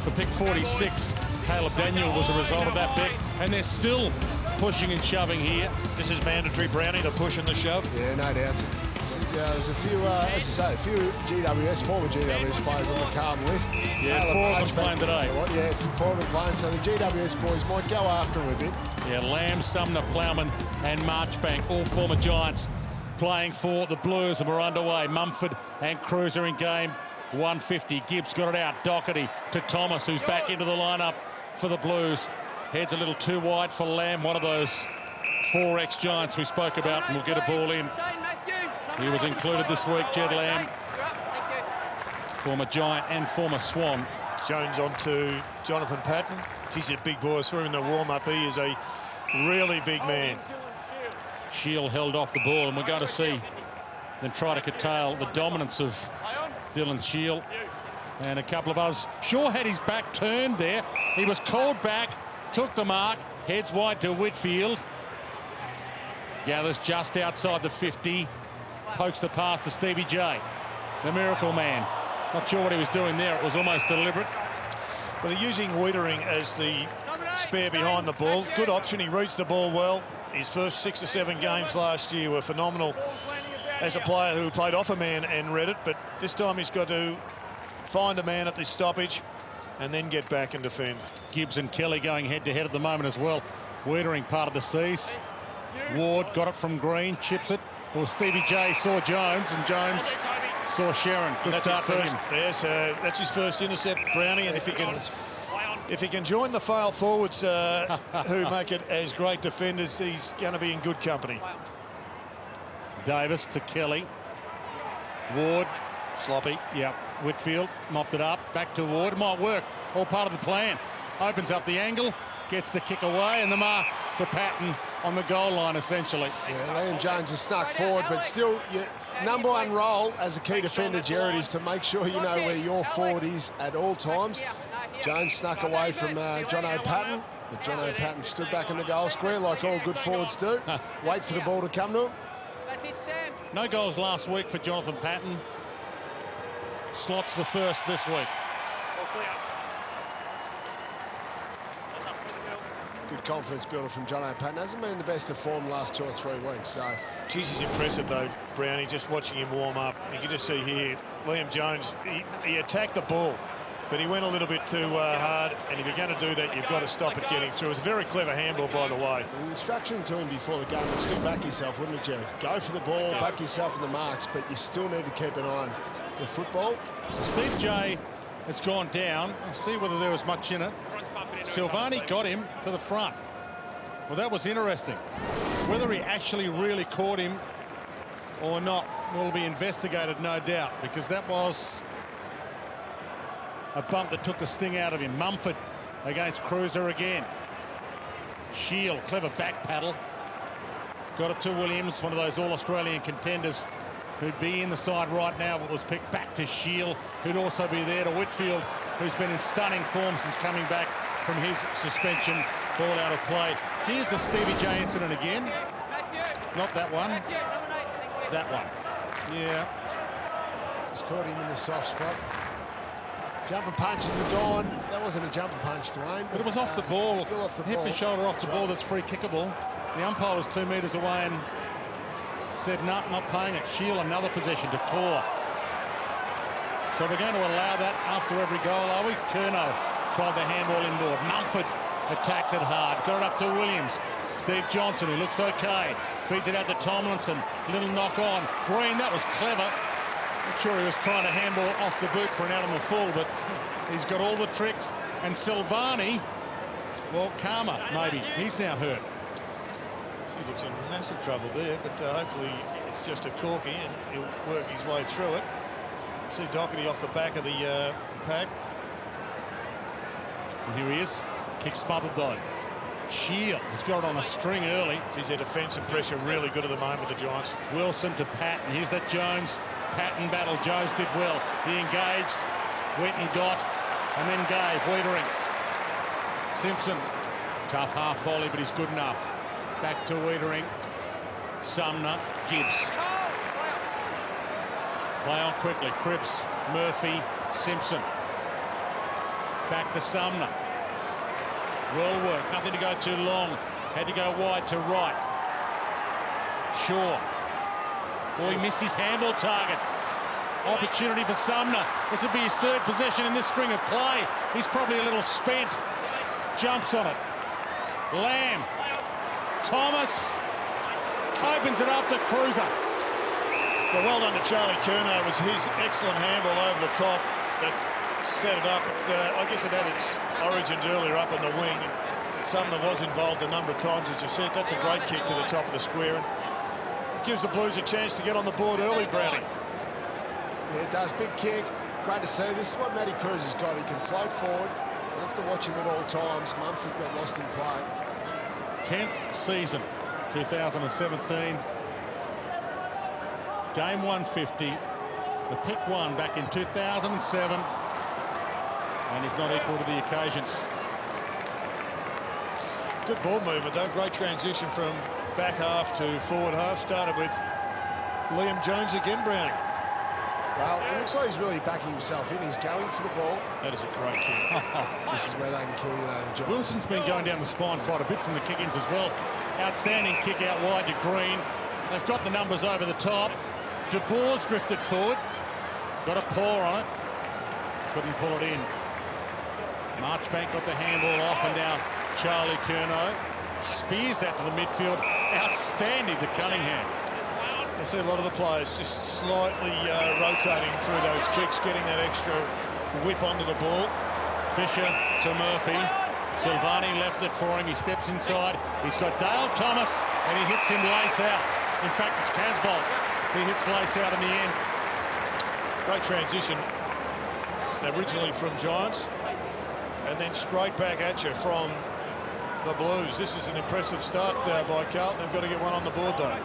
for pick 46. Caleb Daniel was a result of that pick, and they're still pushing and shoving here. This is mandatory, Brownie, the push and the shove. Yeah, no doubt. There's a few, as I say, a few former GWS players on the Carlton list. Yeah, four of them playing today. Yeah, four of them playing, so the GWS boys might go after them a bit. Yeah, Lamb, Sumner, Plowman and Marchbank, all former Giants, playing for the Blues, and we're underway. Mumford and Cruiser in game 150. Gibbs got it out. Doherty to Thomas, who's back into the lineup for the Blues. Heads a little too wide for Lamb, one of those 4 ex-Giants we spoke about, and we'll get a ball in. He was included this week, Jed Lamb, former Giant and former Swan. Jones on to Jonathan Patton. He's a big boy. I saw him in the warm-up. He is a really big man. Shield held off the ball, and we're going to see them try to curtail the dominance of Dylan Shield and a couple of others. Shaw had his back turned there. He was called back, took the mark, heads wide to Whitfield. Gathers just outside the 50. Pokes the pass to Stevie J, the miracle man. Not sure what he was doing there. It was almost deliberate. Well, they're using Wiedering as the spare behind the ball. Good option. He reads the ball well. His first 6 or 7 games last year were phenomenal as a player who played off a man and read it. But this time he's got to find a man at this stoppage and then get back and defend. Gibbs and Kelly going head-to-head at the moment as well. Wiedering part of the C's. Ward got it from Green, chips it. Well, Stevie J saw Jones, and Jones saw Sharon. Good start for him. Yes, that's his first intercept, Brownie. And if he can join the fail forwards who make it as great defenders, he's going to be in good company. Davis to Kelly. Ward. Sloppy. Yep. Whitfield mopped it up. Back to Ward. It might work. All part of the plan. Opens up the angle. Gets the kick away, and the mark to Patton on the goal line, essentially. Yeah, Liam Jones has snuck forward, but still, your number one role as a key defender, Jared, is to make sure you know where your forward is at all times. Jones snuck away from John O'Patton, but John O'Patton stood back in the goal square like all good forwards do. Wait for the ball to come to him. No goals last week for Jonathan Patton. Slots the first this week. Good confidence builder from John O'Patton. Hasn't been in the best of form the last 2 or 3 weeks. So, geez, he's impressive though, Brownie. Just watching him warm up, you can just see here, Liam Jones. He attacked the ball, but he went a little bit too hard. And if you're going to do that, you've got to stop it getting through. It was a very clever handball, by the way. The instruction to him before the game was still back yourself, wouldn't it, Jared? Go for the ball, back yourself in the marks, but you still need to keep an eye on the football. So Steve J has gone down. I'll see whether there was much in it. Silvani got him to the front. Well, that was interesting. Whether he actually really caught him or not will be investigated, no doubt, because that was a bump that took the sting out of him. Mumford against Cruiser again. Shield, clever back paddle. Got it to Williams, one of those all-Australian contenders who'd be in the side right now, but was picked back to Shield, who'd also be there, to Whitfield, who's been in stunning form since coming back from his suspension. Ball out of play. Here's the Stevie J incident again. Not that one. That one. Yeah. Just caught him in the soft spot. Jumper punches are gone. That wasn't a jumper punch, Dwayne. But it was off the ball. Still off the Hip ball. and shoulder off the ball. That's free kickable. The umpire was 2 metres away and said, no, not paying it. Shield, another possession to Core. So we're going to allow that after every goal, are we? Curnow tried the handball inboard. Mumford attacks it hard. Got it up to Williams. Steve Johnson, who looks okay. Feeds it out to Tomlinson. Little knock on. Green, that was clever. Not sure he was trying to handball off the boot for an animal full, but he's got all the tricks. And Silvani, well, Karma, maybe. He's now hurt. He looks in massive trouble there, but hopefully it's just a corky and he'll work his way through it. See Doherty off the back of the pack. And here he is. Kick smothered though. Shield has got it on a string early. Sees their defence and pressure really good at the moment, the Giants. Wilson to Patton. Here's that Jones Patton battle. Jones did well. He engaged. Wheaton got and then gave. Wiedering. Simpson. Tough half volley, but he's good enough. Back to Wiedering. Sumner. Gibbs. Play on quickly. Cripps. Murphy. Simpson. Back to Sumner. Well worked. Nothing to go too long. Had to go wide to right. Shaw. Oh, he missed his handball target. Opportunity for Sumner. This would be his third possession in this string of play. He's probably a little spent. Jumps on it. Lamb. Thomas. Opens it up to Cruiser. Well, well done to Charlie Curnow. It was his excellent handball over the top that set it up. I guess it had its origins earlier up in the wing. Sumner was involved a number of times, as you said. That's a great kick to the top of the square. And it gives the Blues a chance to get on the board early, Brownie. Yeah, it does. Big kick. Great to see. This is what Matty Cruz has got. He can float forward. You have to watch him at all times. Mumford got lost in play. 10th season, 2017. Game 150. The pick one back in 2007. And he's not equal to the occasion. Good ball movement, though. Great transition from back half to forward half. Started with Liam Jones again, Browning. Well, it looks like he's really backing himself in. He's going for the ball. That is a great kick. This is where they can kill you, though, the Giants. Wilson's been going down the spine quite a bit from the kick-ins as well. Outstanding kick out wide to Green. They've got the numbers over the top. De Boer's drifted forward. Got a paw on it. Couldn't pull it in. Marchbank got the handball off, and now Charlie Curnow spears that to the midfield. Outstanding to Cunningham. I see a lot of the players just slightly rotating through those kicks, getting that extra whip onto the ball. Fisher to Murphy. Silvani left it for him. He steps inside. He's got Dale Thomas, and he hits him lace out. In fact, it's Casbolt. He hits lace out in the end. Great transition. Originally from Giants, and then straight back at you from the Blues. This is an impressive start by Carlton. They've got to get one on the board, though.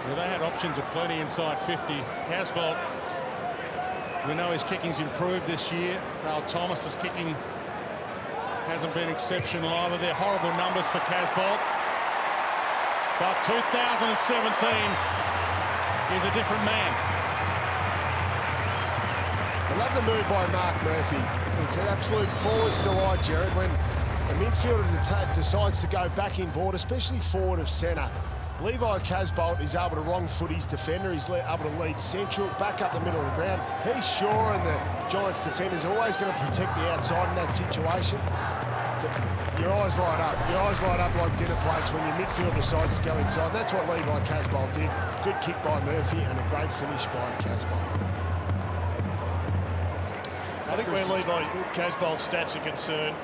Well, they had options of plenty inside 50. Casbolt, we know his kicking's improved this year. Dale Thomas's kicking hasn't been exceptional either. They're horrible numbers for Casbolt. But 2017 is a different man. I love the move by Mark Murphy. It's an absolute forwards delight, Jared, when a midfielder decides to go back inboard, especially forward of centre. Levi Casbolt is able to wrong foot his defender. He's able to lead central, back up the middle of the ground. He's sure, and the Giants defenders are always going to protect the outside in that situation. Your eyes light up. Your eyes light up like dinner plates when your midfield decides to go inside. That's what Levi Casbolt did. Good kick by Murphy and a great finish by Casbolt. I think where Levi Casbolt's stats are concerned,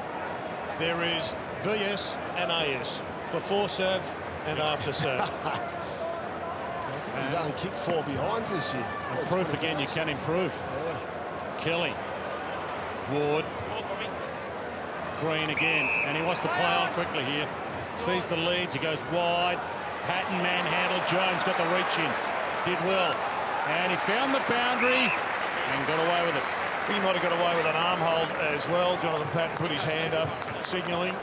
there is BS and AS. Before Sav and after Sav. I think he's only kicked 4 behinds this year. Proof again, you can improve. Yeah. Kelly. Ward. Green again, and he wants to play on quickly here. Sees the leads, he goes wide. Patton manhandled. Jones got the reach in. Did well. And he found the boundary and got away with it. He might have got away with an arm hold as well. Jonathan Patton put his hand up, signalling.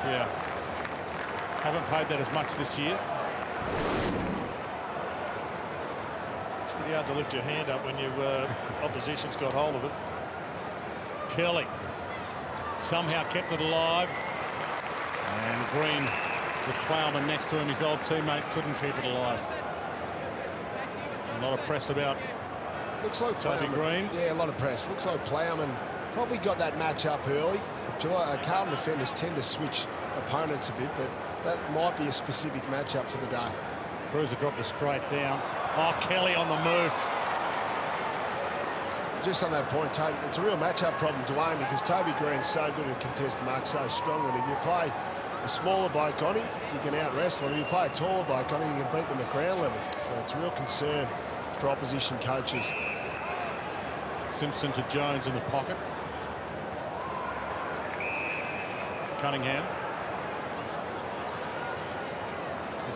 Yeah. Haven't paid that as much this year. It's pretty hard to lift your hand up when your opposition's got hold of it. Kelly somehow kept it alive. And Green with Plowman next to him, his old teammate, couldn't keep it alive. A lot of press about Looks like Toby Green. Yeah, a lot of press. Looks like Plowman probably got that match up early. Carlton defenders tend to switch opponents a bit, but that might be a specific matchup for the day. Cruiser dropped it straight down. Oh, Kelly on the move. Just on that point, Toby, it's a real matchup problem, Dwayne, because Toby Green's so good at contest the mark, so strong, and if you play a smaller bloke on him, you can out-wrestle him. If you play a taller bloke on him, you can beat them at ground level. So it's a real concern for opposition coaches. Simpson to Jones in the pocket. Cunningham.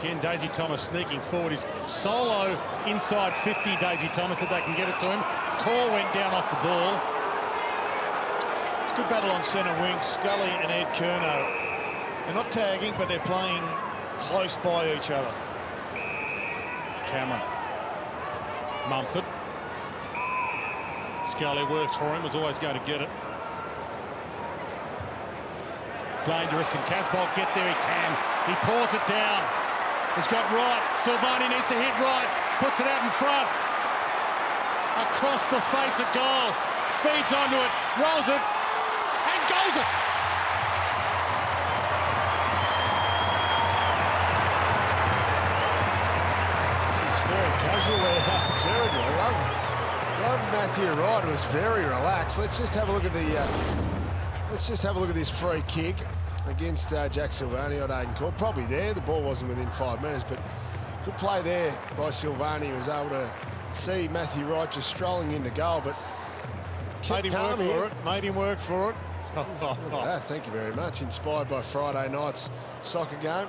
Again, Daisy Thomas sneaking forward. His solo inside 50, Daisy Thomas, if they can get it to him. Core went down off the ball. It's a good battle on centre wing. Scully and Ed Curnow. They're not tagging, but they're playing close by each other. Cameron. Mumford. Scully works for him, was always going to get it. Dangerous, and Casbolt get there, he can. He paws it down. He's got Wright. Silvani needs to hit Wright. Puts it out in front. Across the face of goal. Feeds onto it, rolls it, and goes it. She's very casual there, Jared. I love Matthew Wright. It was very relaxed. Let's just have a look at this free kick against Jack Silvani on Aiden Court. Probably there. The ball wasn't within 5 minutes, but good play there by Silvani. He was able to see Matthew Wright just strolling into goal, but made him work for it. Made him work for it. Look at that. Thank you very much. Inspired by Friday night's soccer game.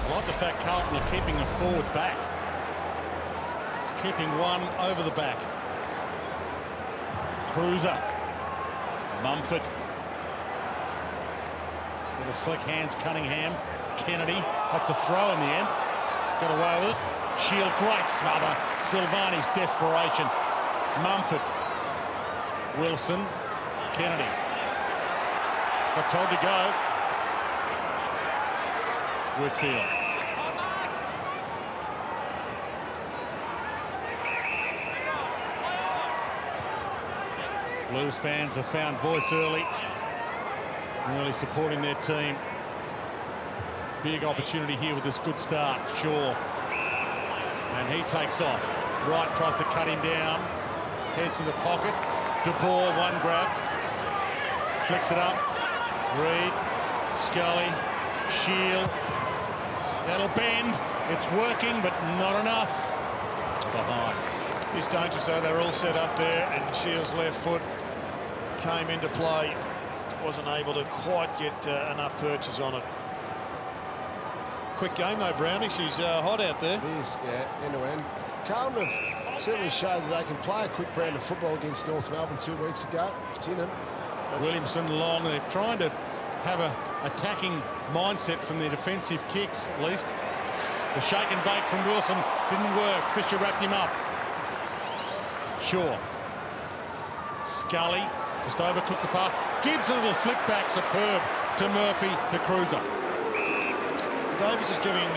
I like the fact Carlton are keeping a forward back. It's keeping one over the back. Cruiser. Mumford. Little slick hands, Cunningham. Kennedy. That's a throw in the end. Got away with it. Shield, great smother. Silvani's desperation. Mumford. Wilson. Kennedy. Got told to go. Whitfield. Blues fans have found voice early, really supporting their team. Big opportunity here with this good start, Shaw. And he takes off. Wright tries to cut him down. Heads to the pocket. De Boer, one grab. Flicks it up. Reed. Scully. Shield. That'll bend. It's working, but not enough. Behind. It's dangerous though. They're all set up there, and Shield's left foot came into play. Wasn't able to quite get enough purchase on it. Quick game though, Brownie. She's hot out there. It is, yeah, end to end. Carlton have certainly showed that they can play a quick brand of football against North Melbourne 2 weeks ago. It's in them. Williamson long. They're trying to have a attacking mindset from their defensive kicks, at least. The shake and bake from Wilson didn't work. Fisher wrapped him up. Shaw. Scully just overcooked the pass. Gibbs a little flick back, superb to Murphy, the cruiser. Davis is giving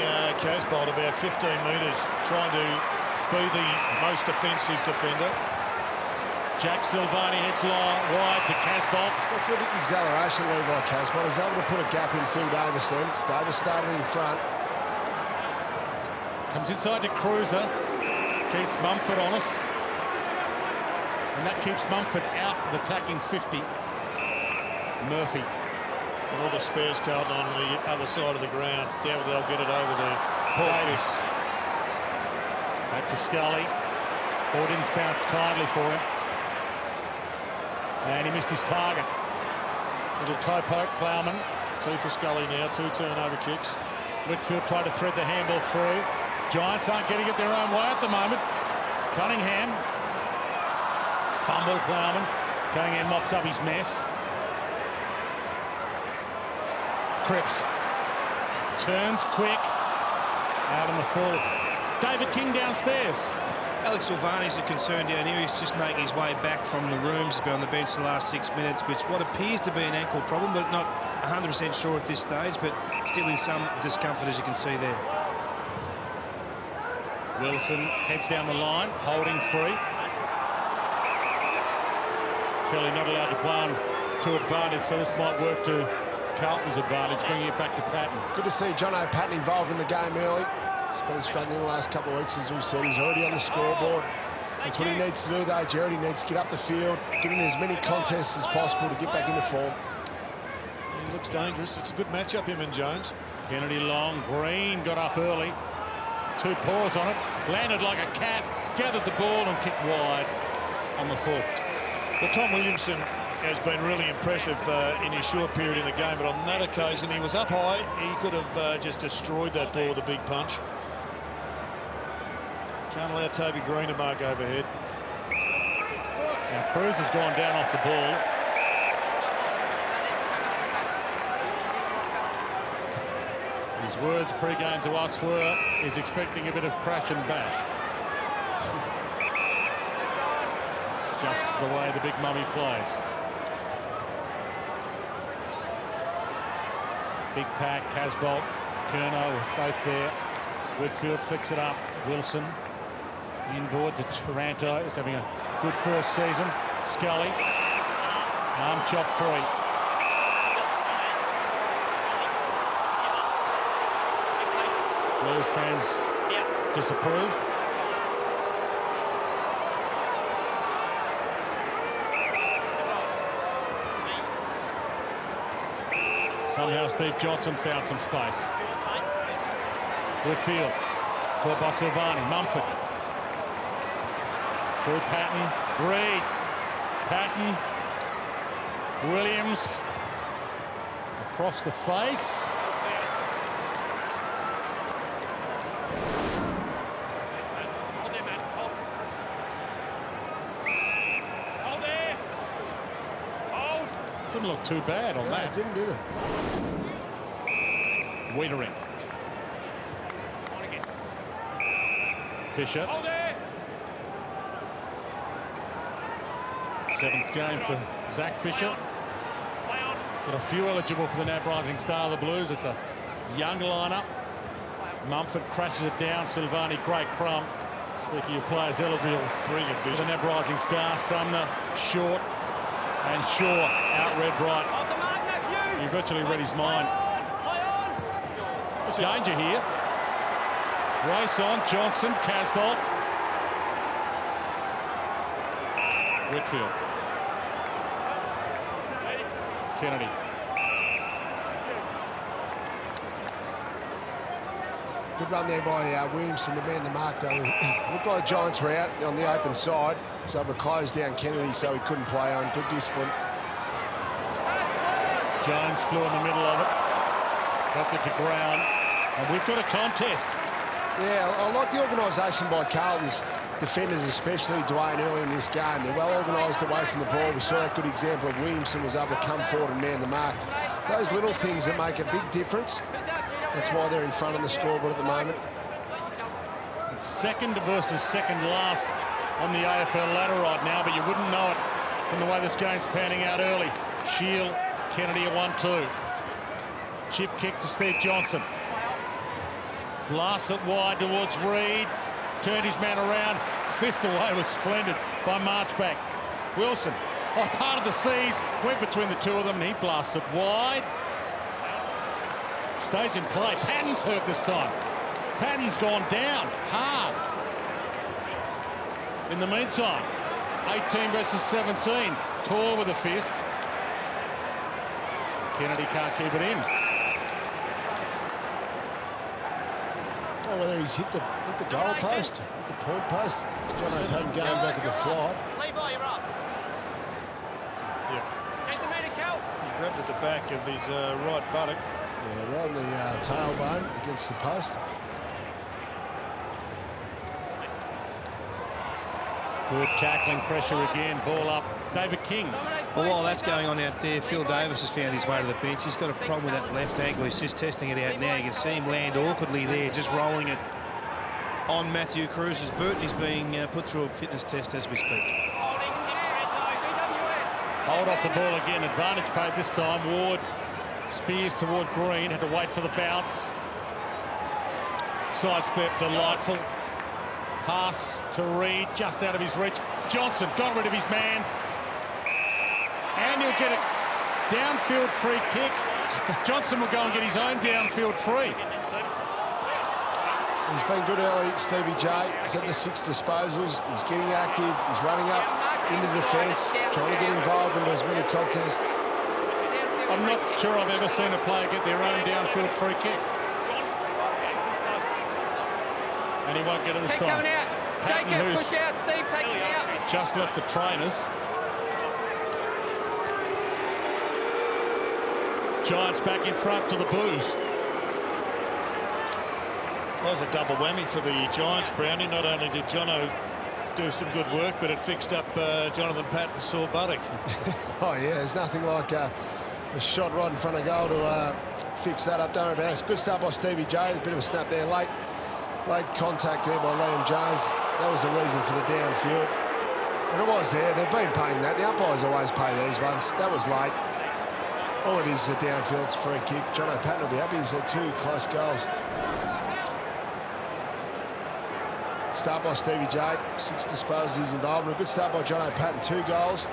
Casbolt about 15 metres, trying to be the most offensive defender. Jack Silvani hits wide to Casbolt. It's got good acceleration there by Casbolt. He's able to put a gap in Phil Davis then. Davis started in front. Comes inside to Cruiser. Keeps Mumford honest. And that keeps Mumford out of attacking 50. Murphy. And all the spares, Carlton, on the other side of the ground. Doubt they'll get it over there. Davis. Back to Scully. Ball didn't bounce kindly for him. And he missed his target. Little toe poke, Plowman. 2 for Scully now, 2 turnover kicks. Whitfield tried to thread the handball through. Giants aren't getting it their own way at the moment. Cunningham. Fumble, Plowman. Cunningham mops up his mess. Cripps. Turns quick. Out on the full. David King downstairs. Alex Silvani's a concern down here. He's just making his way back from the rooms. He's been on the bench the last 6 minutes, which what appears to be an ankle problem, but not 100% sure at this stage, but still in some discomfort, as you can see there. Wilson heads down the line, holding free. Kelly not allowed to play on to advantage, so this might work to Carlton's advantage, bringing it back to Patton. Good to see John O'Patton involved in the game early. He's been struggling the last couple of weeks, as we've said. He's already on the scoreboard. That's what he needs to do, though, Jared. He needs to get up the field, get in as many contests as possible to get back into form. He looks dangerous. It's a good matchup, him and Jones. Kennedy long. Green got up early. 2 paws on it. Landed like a cat. Gathered the ball and kicked wide on the full. Well, Tom Williamson has been really impressive in his short period in the game, but on that occasion he was up high. He could have just destroyed that ball with a big punch. Can't allow Toby Green to mark overhead. Now Cruz has gone down off the ball. His words pre-game to us were he's expecting a bit of crash and bash. It's just the way the big mummy plays. Big pack, Casbolt, Curnow, both there. Whitfield flicks it up. Wilson inboard to Taranto. He's having a good first season. Scully, arm chop free. Blues fans disapprove. Somehow Steve Johnson found some space. Whitfield, caught by Silvani. Mumford. Through Patton. Reid. Patton. Williams. Across the face. Didn't look too bad on that. It didn't, did it? Wiedering. Fisher. Seventh game for Zach Fisher. Got a few eligible for the NAB Rising Star of the Blues. It's a young lineup. Mumford crashes it down. Silvani, great crumb. Speaking of players eligible, Brilliant for vision. the NAB Rising Star. Sumner, Short, and Shaw out red right. He virtually read his mind. Danger here. Race on. Johnson, Casbolt. Whitfield. Kennedy. Good run there by Williamson to man the mark, though. Looked like Giants were out on the open side, so able to close down Kennedy so he couldn't play on. Good discipline. Jones flew in the middle of it. Got it to ground. And we've got a contest. Yeah, I like the organisation by Carlton's defenders, especially Dwayne, early in this game. They're well organised away from the ball. We saw that good example of Williamson was able to come forward and man the mark. Those little things that make a big difference. That's why they're in front of the scoreboard at the moment. It's second versus second last on the AFL ladder right now, but you wouldn't know it from the way this game's panning out early. Shield, Kennedy a 1-2. Chip kick to Steve Johnson. Blasts it wide towards Reid. Turned his man around. Fist away was splendid by Marchback. Wilson, part of the seas, went between the two of them and he blasts it wide. Stays in play. Patton's hurt this time. Patton's gone down hard. In the meantime, 18 versus 17. Core with a fist. Kennedy can't keep it in. I don't know whether he's hit the goal post, hit the point post. John O'Patten going back at the flight. Yeah. He grabbed at the back of his right buttock. Yeah, right on the tailbone against the post. Good tackling pressure again. Ball up. David King. Well, while that's going on out there, Phil Davis has found his way to the bench. He's got a problem with that left ankle. He's just testing it out now. You can see him land awkwardly there, just rolling it on Matthew Cruz's boot. He's being put through a fitness test as we speak. Hold off the ball again. Advantage paid this time. Ward spears toward Green. Had to wait for the bounce. Sidestep, delightful. Pass to Reid, just out of his reach. Johnson got rid of his man. And he'll get a downfield free kick. Johnson will go and get his own downfield free. He's been good early, Stevie J. He's had the 6 disposals. He's getting active. He's running up into defence, trying to get involved into as many contests. I'm not sure I've ever seen a player get their own downfield free kick. And he won't get it this time. Patton, who's just left the trainers. Giants back in front to the Blues. That was a double whammy for the Giants, Brownie. Not only did Jono do some good work, but it fixed up Jonathan Patton's sore buttock. Oh, yeah, there's nothing like a shot right in front of goal to fix that up. Don't worry about it. Good start by Stevie J. A bit of a snap there. Late contact there by Liam Jones. That was the reason for the downfield. And it was there. They've been paying that. The umpires always pay these ones. That was late. All it is a downfield's free kick. John O'Patten will be happy. He's had 2 close goals. Start by Stevie J. 6 disposals he's involved in. A good start by John O'Patten. 2 goals.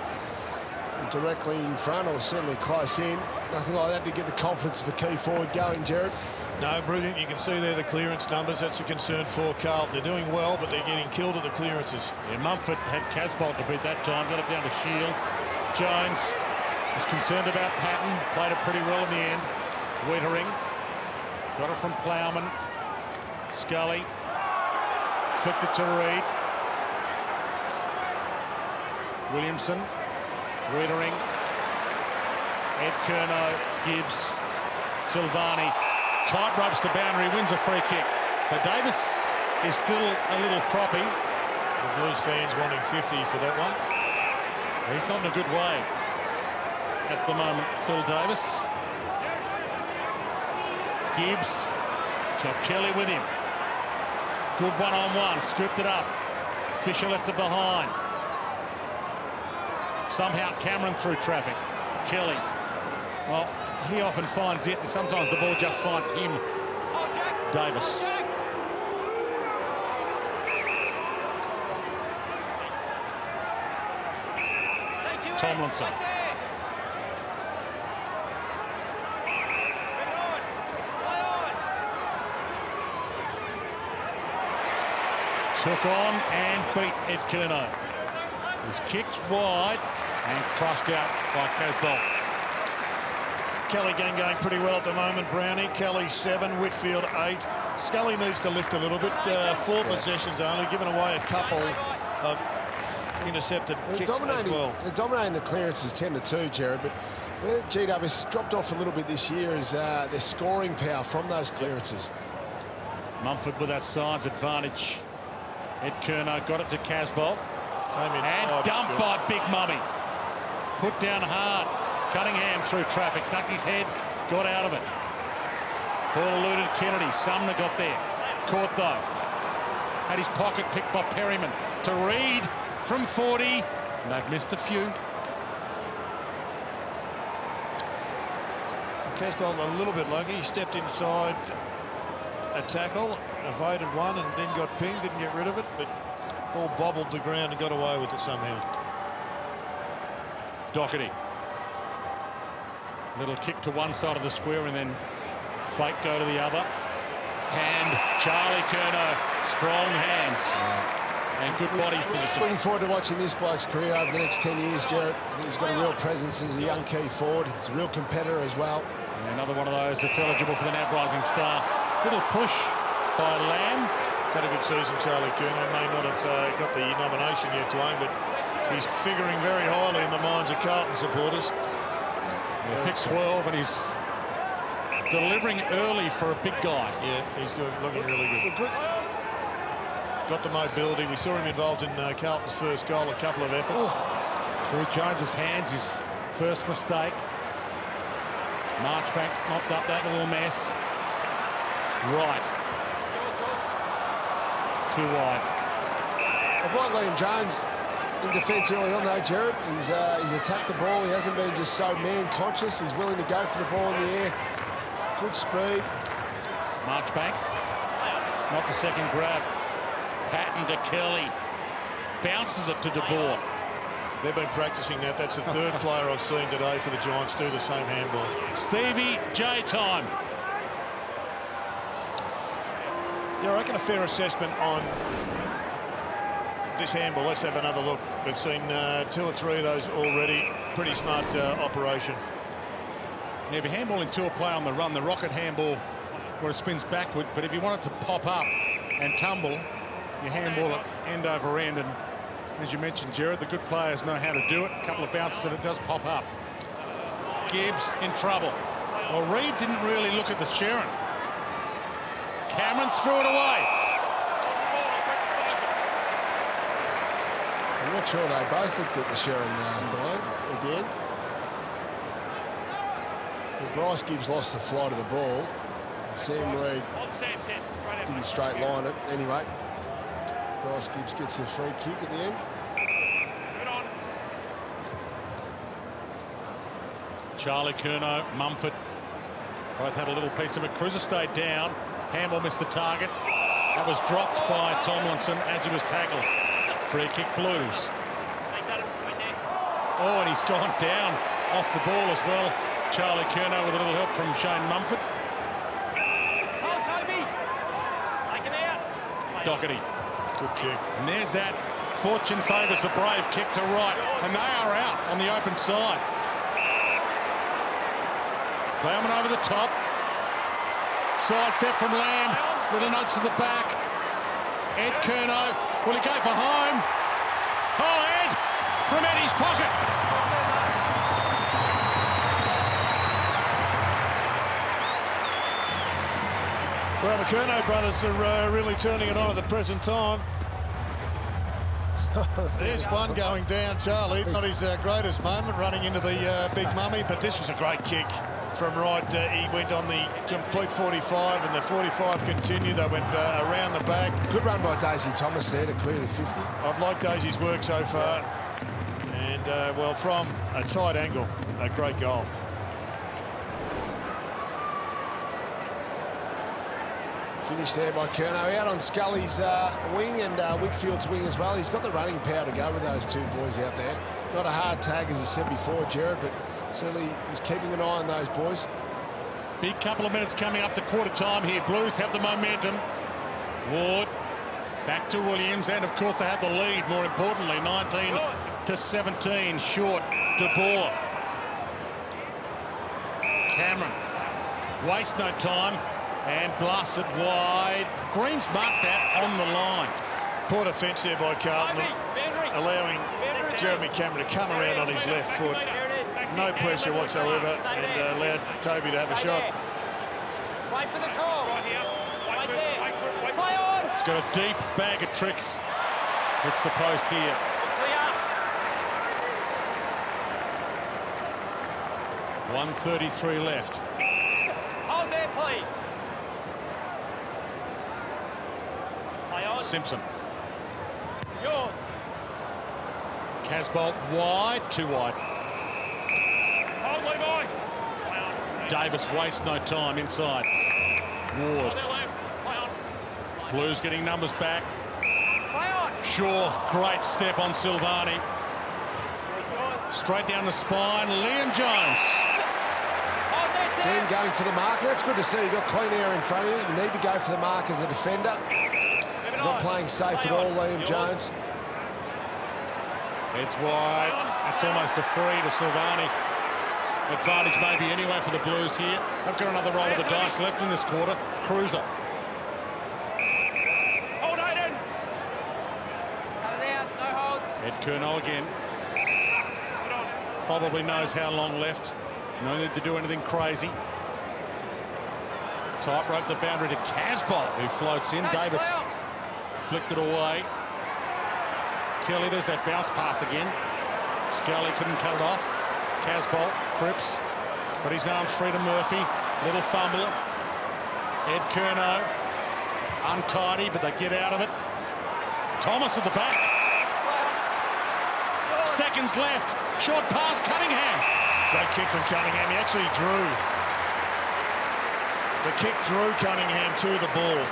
Directly in front, or certainly close in. Nothing like that to get the confidence of a key forward going, Jared. No, brilliant. You can see there the clearance numbers. That's a concern for Carlton. They're doing well, but they're getting killed at the clearances. Yeah, Mumford had Casbolt to beat that time. Got it down to Shield. Jones was concerned about Patton. Played it pretty well in the end. Wiedering. Got it from Plowman. Scully. Flicked it to Reid. Williamson. Wiedering. Ed Curnow. Gibbs. Silvani. Tight ropes the boundary, wins a free kick. So Davis is still a little proppy. The Blues fans wanting 50 for that one. He's not in a good way at the moment, Phil Davis. Gibbs. Shot Kelly with him. Good one-on-one, scooped it up. Fisher left it behind. Somehow Cameron through traffic. Kelly. Well, he often finds it, and sometimes the ball just finds him. Davis. Tomlinson. Took on and beat Ed Curnow. Was kicked wide and crushed out by Casbolt. Kelly going pretty well at the moment. Brownie, Kelly 7, Whitfield 8. Scully needs to lift a little bit. 4 possessions only, given away a couple of intercepted kicks as well. They're dominating the clearances 10-2, Jared, but where GW's dropped off a little bit this year is their scoring power from those clearances. Mumford with that size advantage. Ed Curnow got it to Casbolt. And dumped by Big Mummy. Put down hard. Cunningham through traffic, ducked his head, got out of it. Ball eluded Kennedy. Sumner got there. Caught though. Had his pocket picked by Perryman. To Reid from 40. And they've missed a few. Casbolt a little bit lucky. He stepped inside a tackle, evaded one, and then got pinged. Didn't get rid of it, but ball bobbled the ground and got away with it somehow. Doherty. Little kick to one side of the square and then fake go to the other. And Charlie Curnow, strong hands and good body position. Looking forward to watching this bloke's career over the next 10 years, Jared. I think he's got a real presence as a young key forward. He's a real competitor as well. Yeah, another one of those that's eligible for the NAB Rising Star. Little push by Lamb. He's had a good season, Charlie Curnow. May not have got the nomination yet to aim, but he's figuring very highly in the minds of Carlton supporters. Pick 12 and he's delivering early for a big guy. Yeah, he's looking really good. Got the mobility. We saw him involved in Carlton's first goal, a couple of efforts. Through Jones's hands, his first mistake. Marchbank mopped up that little mess. Right. Too wide. I've liked Liam Jones in defence early on though, Jared. He's attacked the ball. He hasn't been just so man-conscious. He's willing to go for the ball in the air. Good speed. Marchbank. Not the second grab. Patton to Kelly. Bounces it to De Boer. They've been practicing that. That's the third player I've seen today for the Giants do the same handball. Stevie J time. Yeah, I reckon a fair assessment on this handball. Let's have another look. We've seen 2 or 3 of those already. Pretty smart operation. Yeah, if you're handballing to a player on the run, the rocket handball where it spins backward, but if you want it to pop up and tumble, you handball it end over end. And as you mentioned, Jared, the good players know how to do it. A couple of bounces and it does pop up. Gibbs in trouble. Well, Reid didn't really look at the Sharon. Cameron threw it away. I'm not sure they both looked at the Sharon, Dwayne, at the end. And Bryce Gibbs lost the flight of the ball. Sam Reid didn't straight line it. Anyway, Bryce Gibbs gets the free kick at the end. Charlie Curnow, Mumford both had a little piece of it. Cruiser stayed down. Hamble missed the target. That was dropped by Tomlinson as he was tackled. Free kick Blues. Oh, and he's gone down off the ball as well. Charlie Curnow with a little help from Shane Mumford. Doherty. Good kick. And there's that. Fortune favours the Brave kick to right. And they are out on the open side. Bowman over the top. Side step from Lamb. Little nudge to the back. Ed Curnow. Will he go for home? Oh, Ed! From Eddie's pocket. Well, the Curnow brothers are really turning it on at the present time. There's one going down, Charlie. Not his greatest moment, running into the big mummy, but this was a great kick from right. He went on the complete 45, and the 45 continued. They went around the back. Good run by Daisy Thomas there to clear the 50. I've liked Daisy's work so far. And, well, from a tight angle, a great goal. Finished there by Curnow. Out on Scully's wing and Whitfield's wing as well. He's got the running power to go with those two boys out there. Not a hard tag, as I said before, Jared, but certainly he's keeping an eye on those boys. Big couple of minutes coming up to quarter time here. Blues have the momentum. Ward back to Williams, and of course they have the lead, more importantly, 19-17, short De Boer. Cameron, waste no time, and blast it wide. Green's marked that on the line. Poor defence there by Carlton, allowing Jeremy Cameron to come around on his left foot. No pressure whatsoever, and allowed Toby to have a shot. Wait for the call. Right there. Play on. He's got a deep bag of tricks. Hits the post here. Clear. 1:33 left. Hold there, please. Play on. Simpson. Yours. Casbolt wide, too wide. Hold, Levi. Play on. Davis wastes no time inside. Ward. Hold there, left. Play on. Blues getting numbers back. Play on. Shaw, great step on Silvani. Straight down the spine, Liam Jones. Hold there, Then Sam. going for the mark. That's good to see. You've got clean air in front of you. You need to go for the mark as a defender. He's not playing safe at all, Liam Jones. It's wide. That's almost a free to Silvani. Advantage maybe anyway for the Blues here. They've got another roll of the dice left in this quarter. Cruiser. Hold, Aiden. Cut it out. No hold. Ed Curnow again. Probably knows how long left. No need to do anything crazy. Tight rope the boundary to Casbolt, who floats in. Davis flicked it away. Kelly, there's that bounce pass again. Scully couldn't cut it off. Casbolt, Cripps, got his arms free to Murphy. Little fumble. Ed Curnow, untidy, but they get out of it. Thomas at the back. Seconds left. Short pass, Cunningham. Great kick from Cunningham. He actually drew. The kick drew Cunningham to the ball.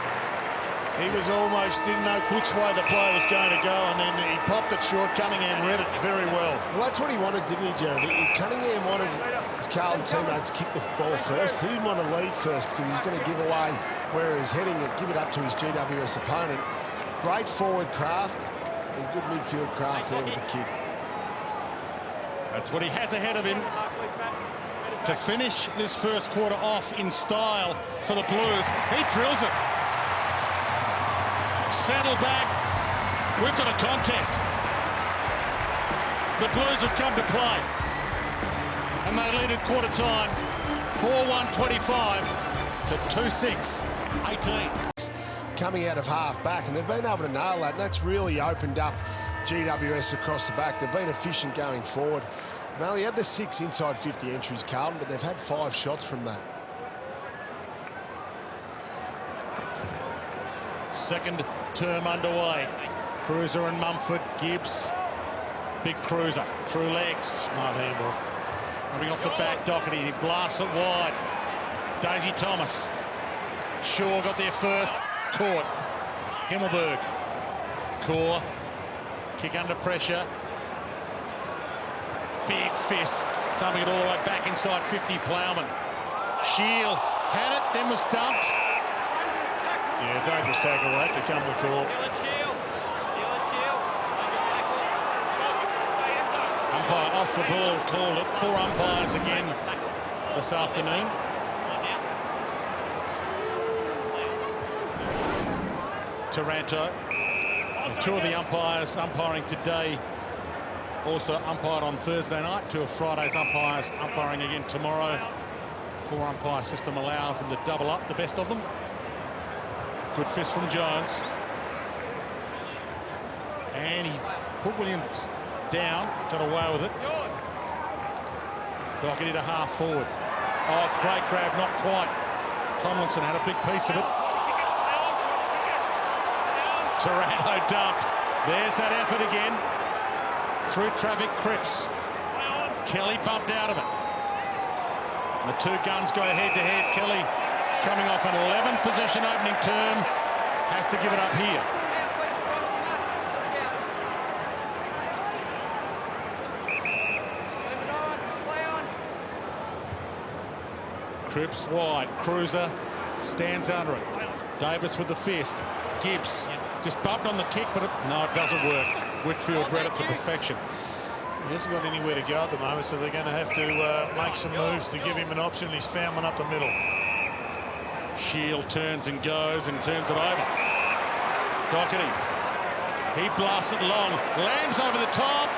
He was almost, didn't know which way the player was going to go, and then he popped it short. Cunningham read it very well. Well, that's what he wanted, didn't he, Jared? Cunningham wanted his Carlton teammates to kick the ball first. He didn't want to lead first because he's going to give away where he's heading it, give it up to his GWS opponent. Great forward craft and good midfield craft there with the kick. That's what he has ahead of him to finish this first quarter off in style for the Blues. He drills it. Settle back. We've got a contest. The Blues have come to play. And they lead at quarter time 4-1-25 to 2-6-18. Coming out of half back, and they've been able to nail that, and that's really opened up GWS across the back. They've been efficient going forward. They've only had the 6 inside 50 entries, Carlton, but they've had 5 shots from that. Second term underway. Cruiser and Mumford. Gibbs. Big Cruiser through legs. Smart handball. Coming off the back, Doherty. He blasts it wide. Daisy Thomas. Shaw got there first. Caught. Himmelberg. Core. Kick under pressure. Big fist. Thumping it all the way back inside 50. Plowman. Shield had it, then was dumped. Yeah, dangerous tackle. That to come the call. Umpire off the ball called it. 4 umpires again this afternoon. Taranto. 2 of the umpires umpiring today also umpired on Thursday night. 2 of Friday's umpires umpiring again tomorrow. 4 umpire system allows them to double up the best of them. Good fist from Jones. And he put Williams down, got away with it. Doherty to half forward. Oh, great grab, not quite. Tomlinson had a big piece of it. Taranto dumped. There's that effort again. Through traffic, Cripps. Kelly bumped out of it. And the 2 guns go head-to-head. Kelly coming off an 11 possession opening term. Has to give it up here. Cripps wide. Cruiser stands under it. Davis with the fist. Gibbs just bumped on the kick, but no, it doesn't work. Whitfield read it to perfection. He hasn't got anywhere to go at the moment, so they're going to have to make some moves to give him an option. He's found one up the middle. Shield turns and goes and turns it over. Doherty. He blasts it long. Lamb's over the top.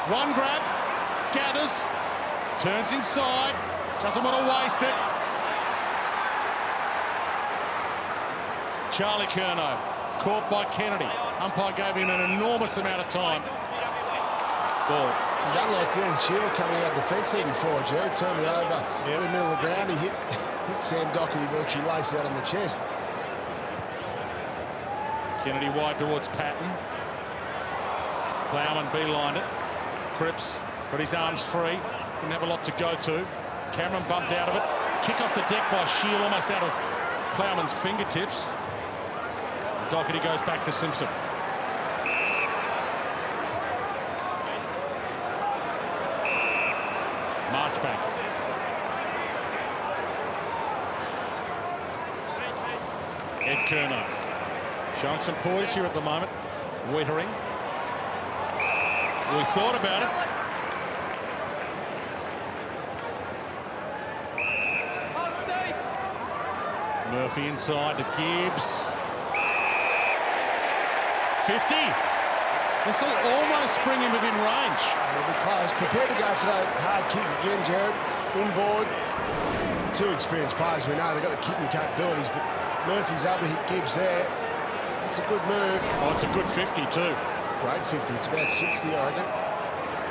One grab. Gathers. Turns inside. Doesn't want to waste it. Charlie Curnow. Caught by Kennedy. Umpire gave him an enormous amount of time. Ball. This is unlike Dylan Shield coming out defensive before, Jared. Turned it over in the middle of the ground. He hit Sam Doherty virtually lace out on the chest. Kennedy wide towards Patton. Plowman beelined it. Cripps got his arms free. Didn't have a lot to go to. Cameron bumped out of it. Kick off the deck by Shield, almost out of Plowman's fingertips. Doherty goes back to Simpson. Marchbank. Ed Curnow. Showing some poise here at the moment. Wittering. We thought about it. Murphy inside to Gibbs. 50. This will almost bring him within range. They'll be close. Prepared to go for that hard kick again, Jared. Inboard. 2 experienced players, we know they've got the kicking capabilities, but Murphy's able to hit Gibbs there. That's a good move. Oh, it's a good 50 too. Great 50. It's about 60, I reckon.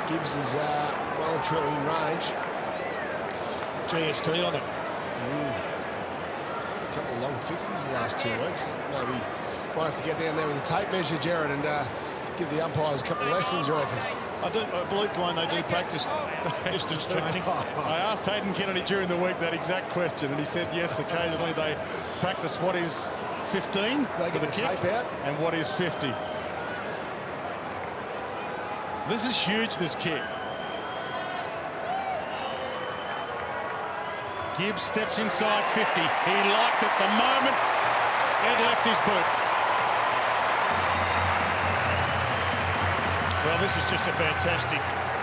Gibbs is well and truly in range. GST on it. It's been a couple of long 50s the last 2 weeks. Maybe might have to get down there with a tape measure, Jared, and give the umpires a couple of lessons, you reckon? I believe, Dwayne, they do practice distance training. I asked Hayden Kennedy during the week that exact question, and he said yes, occasionally they practice what is 15 They for get the the kick tape out. and what is 50. This is huge, this kick. Gibbs steps inside 50. He liked it the moment Ed left his boot. Well, this is just a fantastic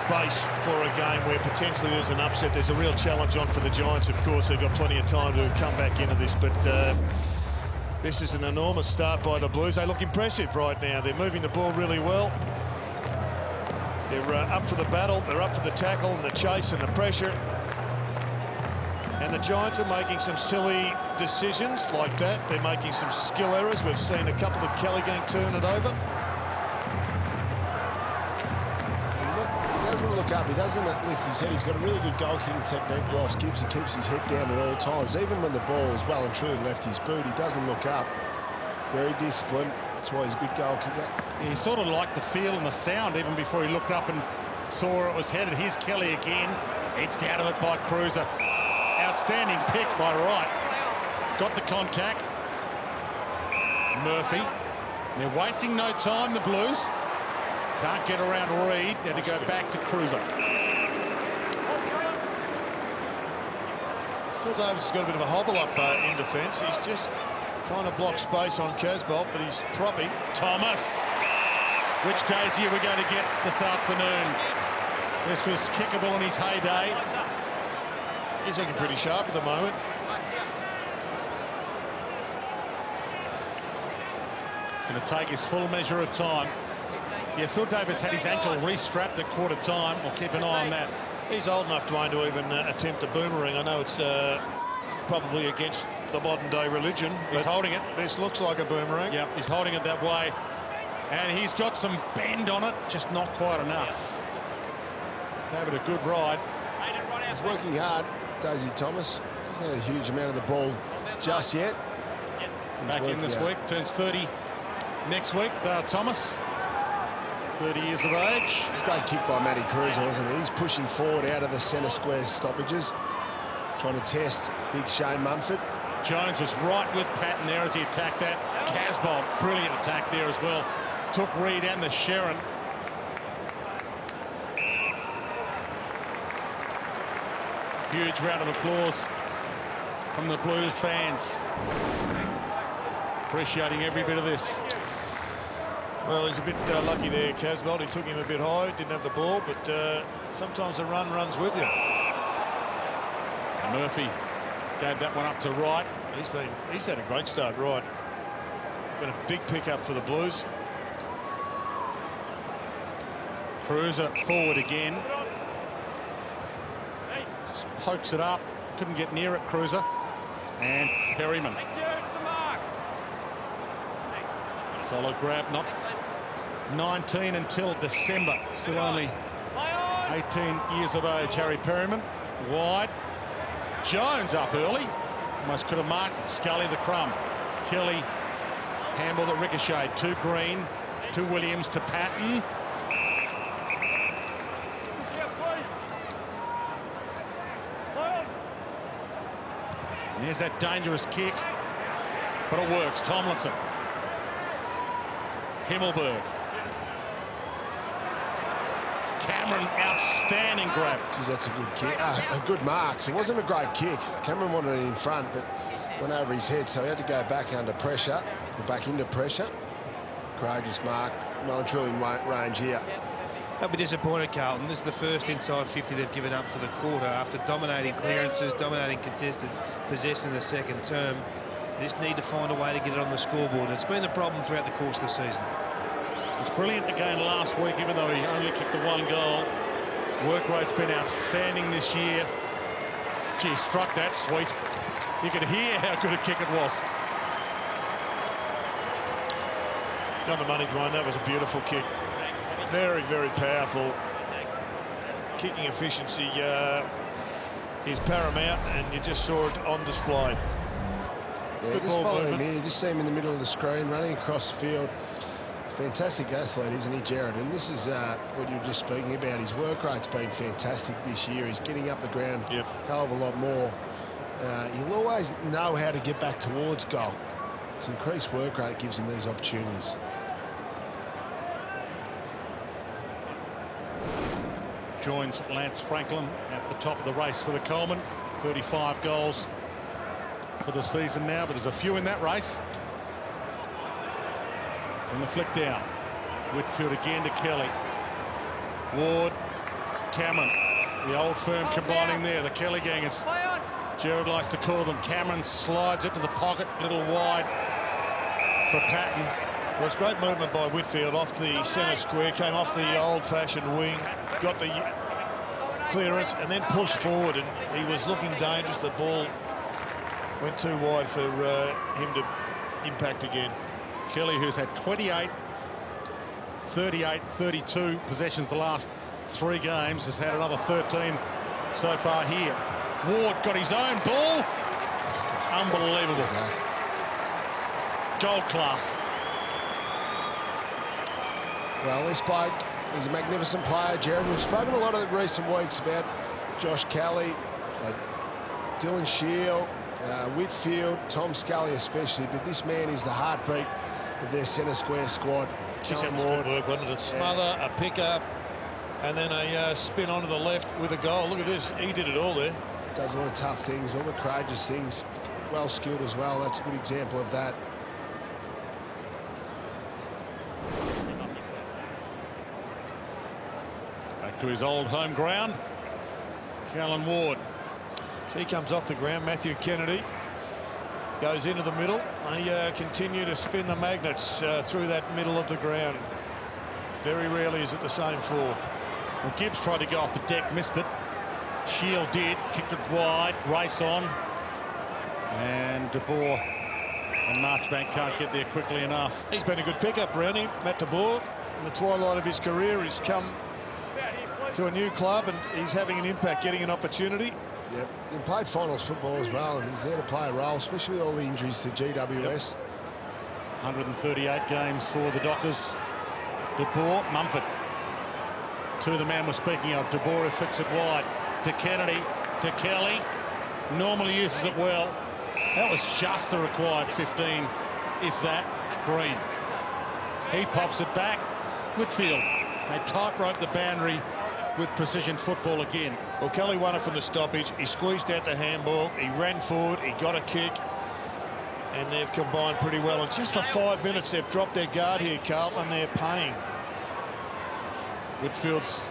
base for a game where potentially there's an upset. There's a real challenge on for the Giants, of course. They've got plenty of time to come back into this, but this is an enormous start by the Blues. They look impressive right now. They're moving the ball really well. They're up for the battle. They're up for the tackle and the chase and the pressure. And the Giants are making some silly decisions like that. They're making some skill errors. We've seen a couple of Kelly going turn it over. He doesn't look look up. He doesn't lift his head. He's got a really good goal-kicking technique, Ross Gibbs. He keeps his head down at all times. Even when the ball is well and truly left his boot, he doesn't look up. Very disciplined. That's why he's a good goal kicker. He sort of liked the feel and the sound even before he looked up and saw it was headed. Here's Kelly again. Edged out of it by Cruiser. Outstanding pick by Wright. Got the contact. Murphy. They're wasting no time, the Blues. Can't get around Reed. Had to go back to Cruiser. Phil Davis has got a bit of a hobble up in defence. He's just trying to block space on Casbolt, but he's proppy. Thomas. Which Daisy are we going to get this afternoon? This was kickable in his heyday. He's looking pretty sharp at the moment. It's going to take his full measure of time. Yeah, Phil Davis had his ankle re-strapped at quarter time. We'll keep an eye on that. He's old enough, Dwayne, to even attempt a boomerang. I know it's probably against the modern-day religion. He's holding it. This looks like a boomerang. Yep, he's holding it that way. And he's got some bend on it, just not quite enough. Gave it a good ride. He's working hard, Daisy Thomas. Hasn't had a huge amount of the ball just yet. Back in this week, turns 30 next week. Thomas, 30 years of age. Great kick by Matty Cruiser, wasn't it? He's pushing forward out of the centre square stoppages, trying to test big Shane Mumford. Jones was right with Patton there as he attacked that. Casbolt, brilliant attack there as well. Took Reed and the Sharon. Huge round of applause from the Blues fans. Appreciating every bit of this. Well, he's a bit lucky there, Casbolt. He took him a bit high, didn't have the ball, but sometimes a run runs with you. Murphy gave that one up to Wright. He's had a great start, Wright. Been a big pickup for the Blues. Cruiser forward again. Just pokes it up. Couldn't get near it, Cruiser. And Perryman. Solid grab, not 19 until December. Still only 18 years of age, Harry Perryman. Wide. Jones up early. Almost could have marked it. Scully the crumb. Kelly, handball that ricocheted. To Green, to Williams, to Patton. And there's that dangerous kick. But it works. Tomlinson. Himmelberg. Cameron, outstanding grab. Geez, that's a good kick. A good mark. So it wasn't a great kick. Cameron wanted it in front, but went over his head, so he had to go back under pressure, or back into pressure. Courageous mark. Well and truly in range here. They'll be disappointed, Carlton. This is the first inside 50 they've given up for the quarter after dominating clearances, dominating contested possession in the second term. They just need to find a way to get it on the scoreboard. It's been the problem throughout the course of the season. It was brilliant again last week, even though he only kicked the one goal. Work rate's been outstanding this year. Gee, struck that sweet. You could hear how good a kick it was. On the money, Dwayne, that was a beautiful kick. Very, very powerful. Kicking efficiency is paramount, and you just saw it on display. Yeah, Good just ball follow him movement. here. You just see him in the middle of the screen, running across the field. Fantastic athlete, isn't he, Jared? And this is what you were just speaking about. His work rate's been fantastic this year. He's getting up the ground a hell of a lot more. He'll always know how to get back towards goal. It's increased work rate gives him these opportunities. Joins Lance Franklin at the top of the race for the Coleman. 35 goals for the season now, but there's a few in that race. From the flick down. Whitfield again to Kelly. Ward, Cameron. The old firm combining there, the Kelly gangers. Jared likes to call them. Cameron slides it to the pocket, a little wide for Patton. Well, it's great movement by Whitfield off the centre square, came off the old-fashioned wing, got the clearance and then pushed forward, and he was looking dangerous. The ball went too wide for him to impact again. Kelly, who's had 28, 38, 32 possessions the last 3 games, has had another 13 so far here. Ward got his own ball. Unbelievable. Gold class. Well, this bloke is a magnificent player, Jared. We've spoken a lot of the recent weeks about Josh Kelly, Dylan Shield, Whitfield, Tom Scully especially, but this man is the heartbeat of their centre square squad. Geez, that was good work, wasn't it? A smother, a pick-up, and then a spin onto the left with a goal. Look at this. He did it all there. Does all the tough things, all the courageous things. Well skilled as well. That's a good example of that. Back to his old home ground. Callan Ward. So he comes off the ground. Matthew Kennedy goes into the middle. They continue to spin the magnets through that middle of the ground. Very rarely is it the same 4. Well, Gibbs tried to go off the deck, missed it. Shield did, kicked it wide, race on. And De Boer and Marchbank can't get there quickly enough. He's been a good pickup, Brownie. Matt De Boer, in the twilight of his career, he's come to a new club and he's having an impact, getting an opportunity. Yep, he played finals football as well, and he's there to play a role, especially with all the injuries to GWS. Yep. 138 games for the Dockers. De Boer, Mumford. To the man we're speaking of. De Boer flicks it wide. To Kennedy, to Kelly. Normally uses it well. That was just the required 15, if that. Green. He pops it back. Whitfield. They tightrope the boundary with precision football again. Well, Kelly won it from the stoppage. He squeezed out the handball. He ran forward. He got a kick. And they've combined pretty well. And just for 5 minutes, they've dropped their guard here, Carlton. They're paying. Whitfield's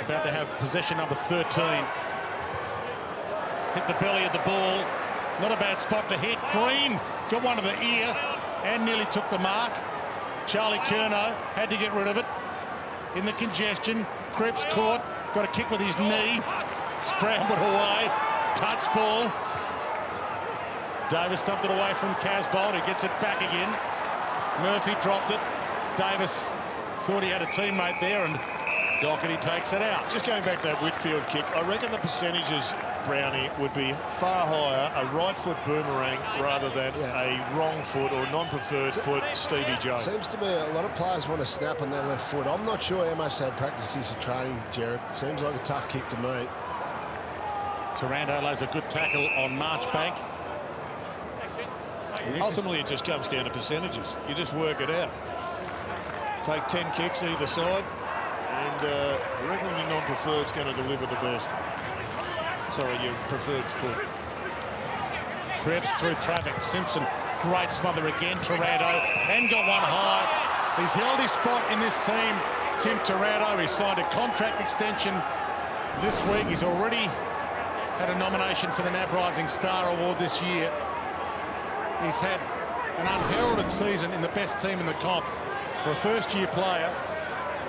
about to have possession number 13. Hit the belly of the ball. Not a bad spot to hit. Green got one to the ear and nearly took the mark. Charlie Curnow had to get rid of it. In the congestion, Cripps caught. Got a kick with his knee. Scrambled away. Touch ball. Davis stumped it away from Casbolt, who gets it back again. Murphy dropped it. Davis thought he had a teammate there, and Doherty takes it out. Just going back to that Whitfield kick, I reckon the percentages, Brownie, would be far higher a right foot boomerang rather than a wrong foot or non-preferred foot Stevie Joe. Seems to be a lot of players want to snap on their left foot. I'm not sure how much they practice this in training, Jared. Seems like a tough kick to me. Taranto lays a good tackle on Marchbank. Ultimately, it just comes down to percentages. You just work it out. Take 10 kicks either side, and I reckon your non-preferred is going to deliver the best. Sorry, your preferred foot. Cripps through traffic. Simpson, great smother again. Taranto, and got one high. He's held his spot in this team. Tim Taranto, he signed a contract extension this week. He's already had a nomination for the NAB Rising Star Award this year. He's had an unheralded season in the best team in the comp. For a first-year player,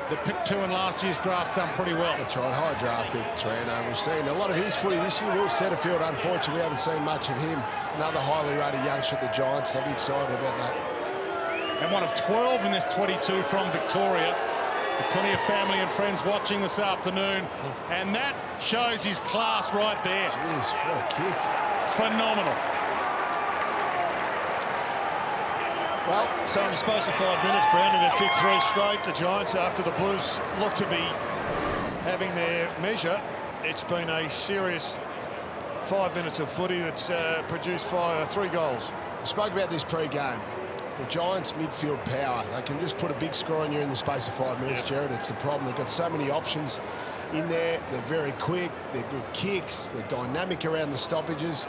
the pick 2 in last year's draft done pretty well. That's right, high draft pick, Taranto. We've seen a lot of his footy this year. Will Setterfield, unfortunately, we haven't seen much of him. Another highly rated youngster at the Giants. They'll be excited about that. And one of 12 in this 22 from Victoria. With plenty of family and friends watching this afternoon. And that shows his class right there. Jeez, what a kick. Phenomenal. Well, so in the space of 5 minutes, Brandon, they've kicked 3 straight. The Giants, after the Blues look to be having their measure, it's been a serious 5 minutes of footy that's produced 3 goals. We spoke about this pre-game. The Giants' midfield power. They can just put a big score on you in the space of 5 minutes, Jared. It's the problem. They've got so many options in there. They're very quick. They're good kicks. They're dynamic around the stoppages.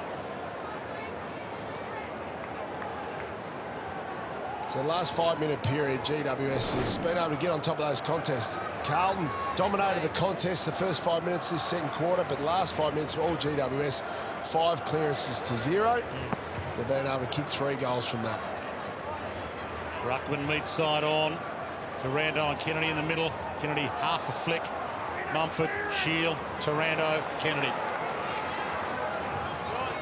So the last 5 minute period, GWS has been able to get on top of those contests. Carlton dominated the contest the first 5 minutes this second quarter, but the last 5 minutes were all GWS. 5 clearances to 0. They've been able to kick 3 goals from that. Ruckman meets side on. Taranto and Kennedy in the middle. Kennedy half a flick. Mumford, Shield, Taranto, Kennedy.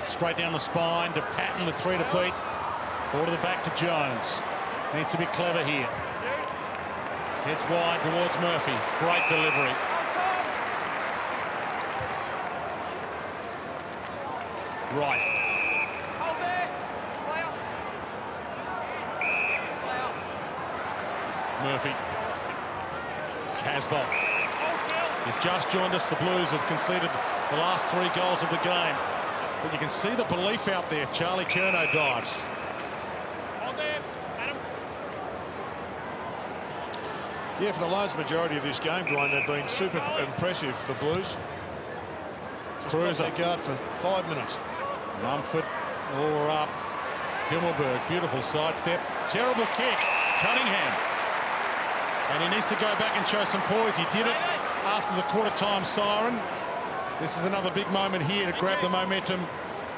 Straight down the spine to Patton with 3 to beat. Ball to the back to Jones. Needs to be clever here. Heads wide towards Murphy. Great delivery. Right. Hold there. Player. Murphy. Casbolt. You've just joined us. The Blues have conceded the last 3 goals of the game. But you can see the belief out there. Charlie Curnow dives. Hold there. Adam. Yeah, for the large majority of this game, Dwayne, they've been super impressive, the Blues. Just got Cruiser. their guard for 5 minutes. Mumford, all up. Himmelberg, beautiful sidestep. Terrible kick. Cunningham. And he needs to go back and show some poise. He did it after the quarter-time siren. This is another big moment here to grab the momentum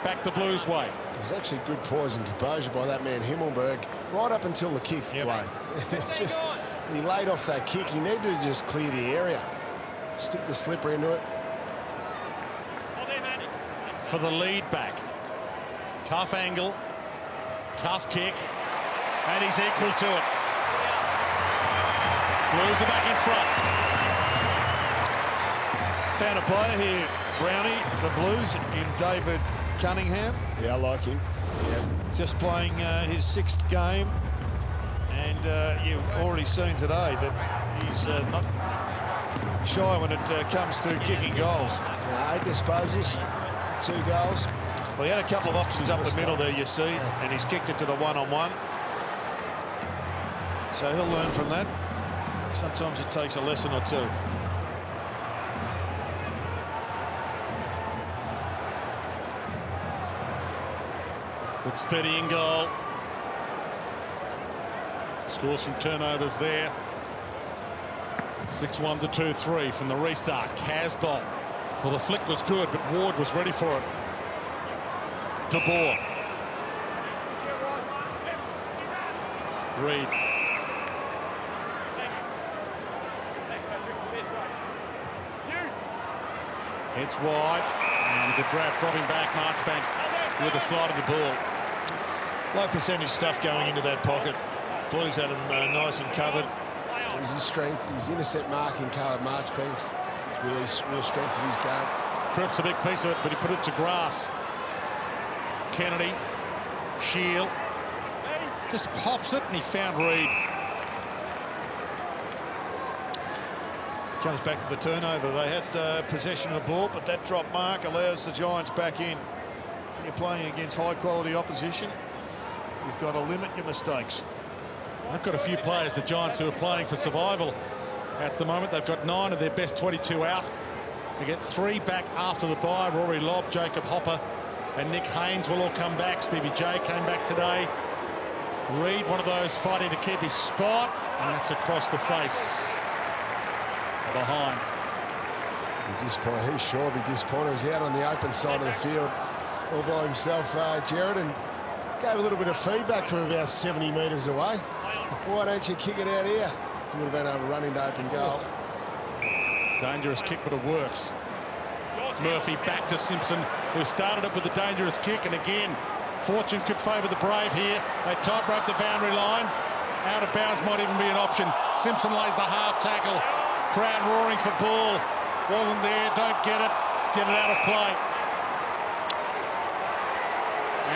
back the Blues' way. It was actually good poise and composure by that man Himmelberg right up until the kick, Yep. Dwayne. He laid off that kick. He needed to just clear the area. Stick the slipper into it. Hold there, Manny. For the lead back. Tough angle. Tough kick. And he's equal to it. Blues are back in front. Found a player here, Brownie, the Blues, in David Cunningham. Yeah, I like him. Yeah, just playing his 6th game. And you've already seen today that he's not shy when it comes to kicking goals. 8 disposals, 2 goals. Well, he had a couple of options up the middle there, you see, and he's kicked it to the one-on-one. So he'll learn from that. Sometimes it takes a lesson or 2. Good steadying goal. Scores from turnovers there. 6-1 to 2-3 from the restart. Casbolt. Well, the flick was good, but Ward was ready for it. De Boer. Reed. Heads wide. And the grab dropping back. Marchbank with the flight of the ball. Low percentage stuff going into that pocket. Blues had him nice and covered. It was his strength, his intercept marking, Carl Marchbank's real strength of his game. Cripps a big piece of it, but he put it to grass. Kennedy, Shield, just pops it, and he found Reed. Comes back to the turnover. They had possession of the ball, but that drop mark allows the Giants back in. When you're playing against high-quality opposition, you've got to limit your mistakes. They've got a few players, the Giants, who are playing for survival at the moment. They've got 9 of their best 22 out. They get 3 back after the bye. Rory Lobb, Jacob Hopper, and Nick Haynes will all come back. Stevie J came back today. Reed, one of those fighting to keep his spot, and that's across the face. Behind. Be disappointed. He's sure be disappointed. He was out on the open side of the field all by himself, Jared, and gave a little bit of feedback from about 70 metres away. Why don't you kick it out here? He would have been able to run into open goal. Dangerous kick, but it works. Murphy back to Simpson, who started it with the dangerous kick, and again, fortune could favour the Brave here. They tightrope the boundary line. Out of bounds might even be an option. Simpson lays the half tackle. Crowd roaring for ball. Wasn't there, don't get it out of play.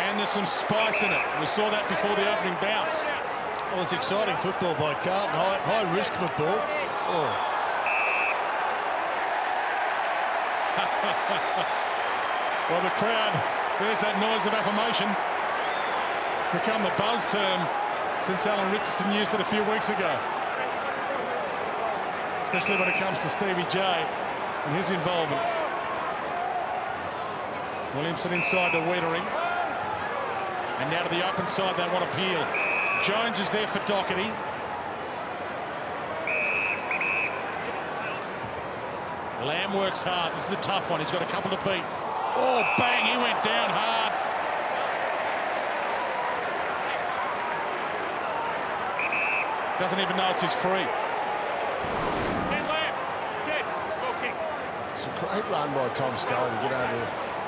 And there's some spice in it. We saw that before the opening bounce. Well, it's exciting football by Carlton. High-risk football. Oh. Well, the crowd, there's that noise of affirmation. Become the buzz term since Alan Richardson used it a few weeks ago. Especially when it comes to Stevie J and his involvement. Williamson inside to Wiedering. And now to the open side, they want to peel. Jones is there for Doherty. Lamb works hard. This is a tough one. He's got a couple to beat. Oh, bang, he went down hard. Doesn't even know it's his free. It's a great run by Tom Scully to get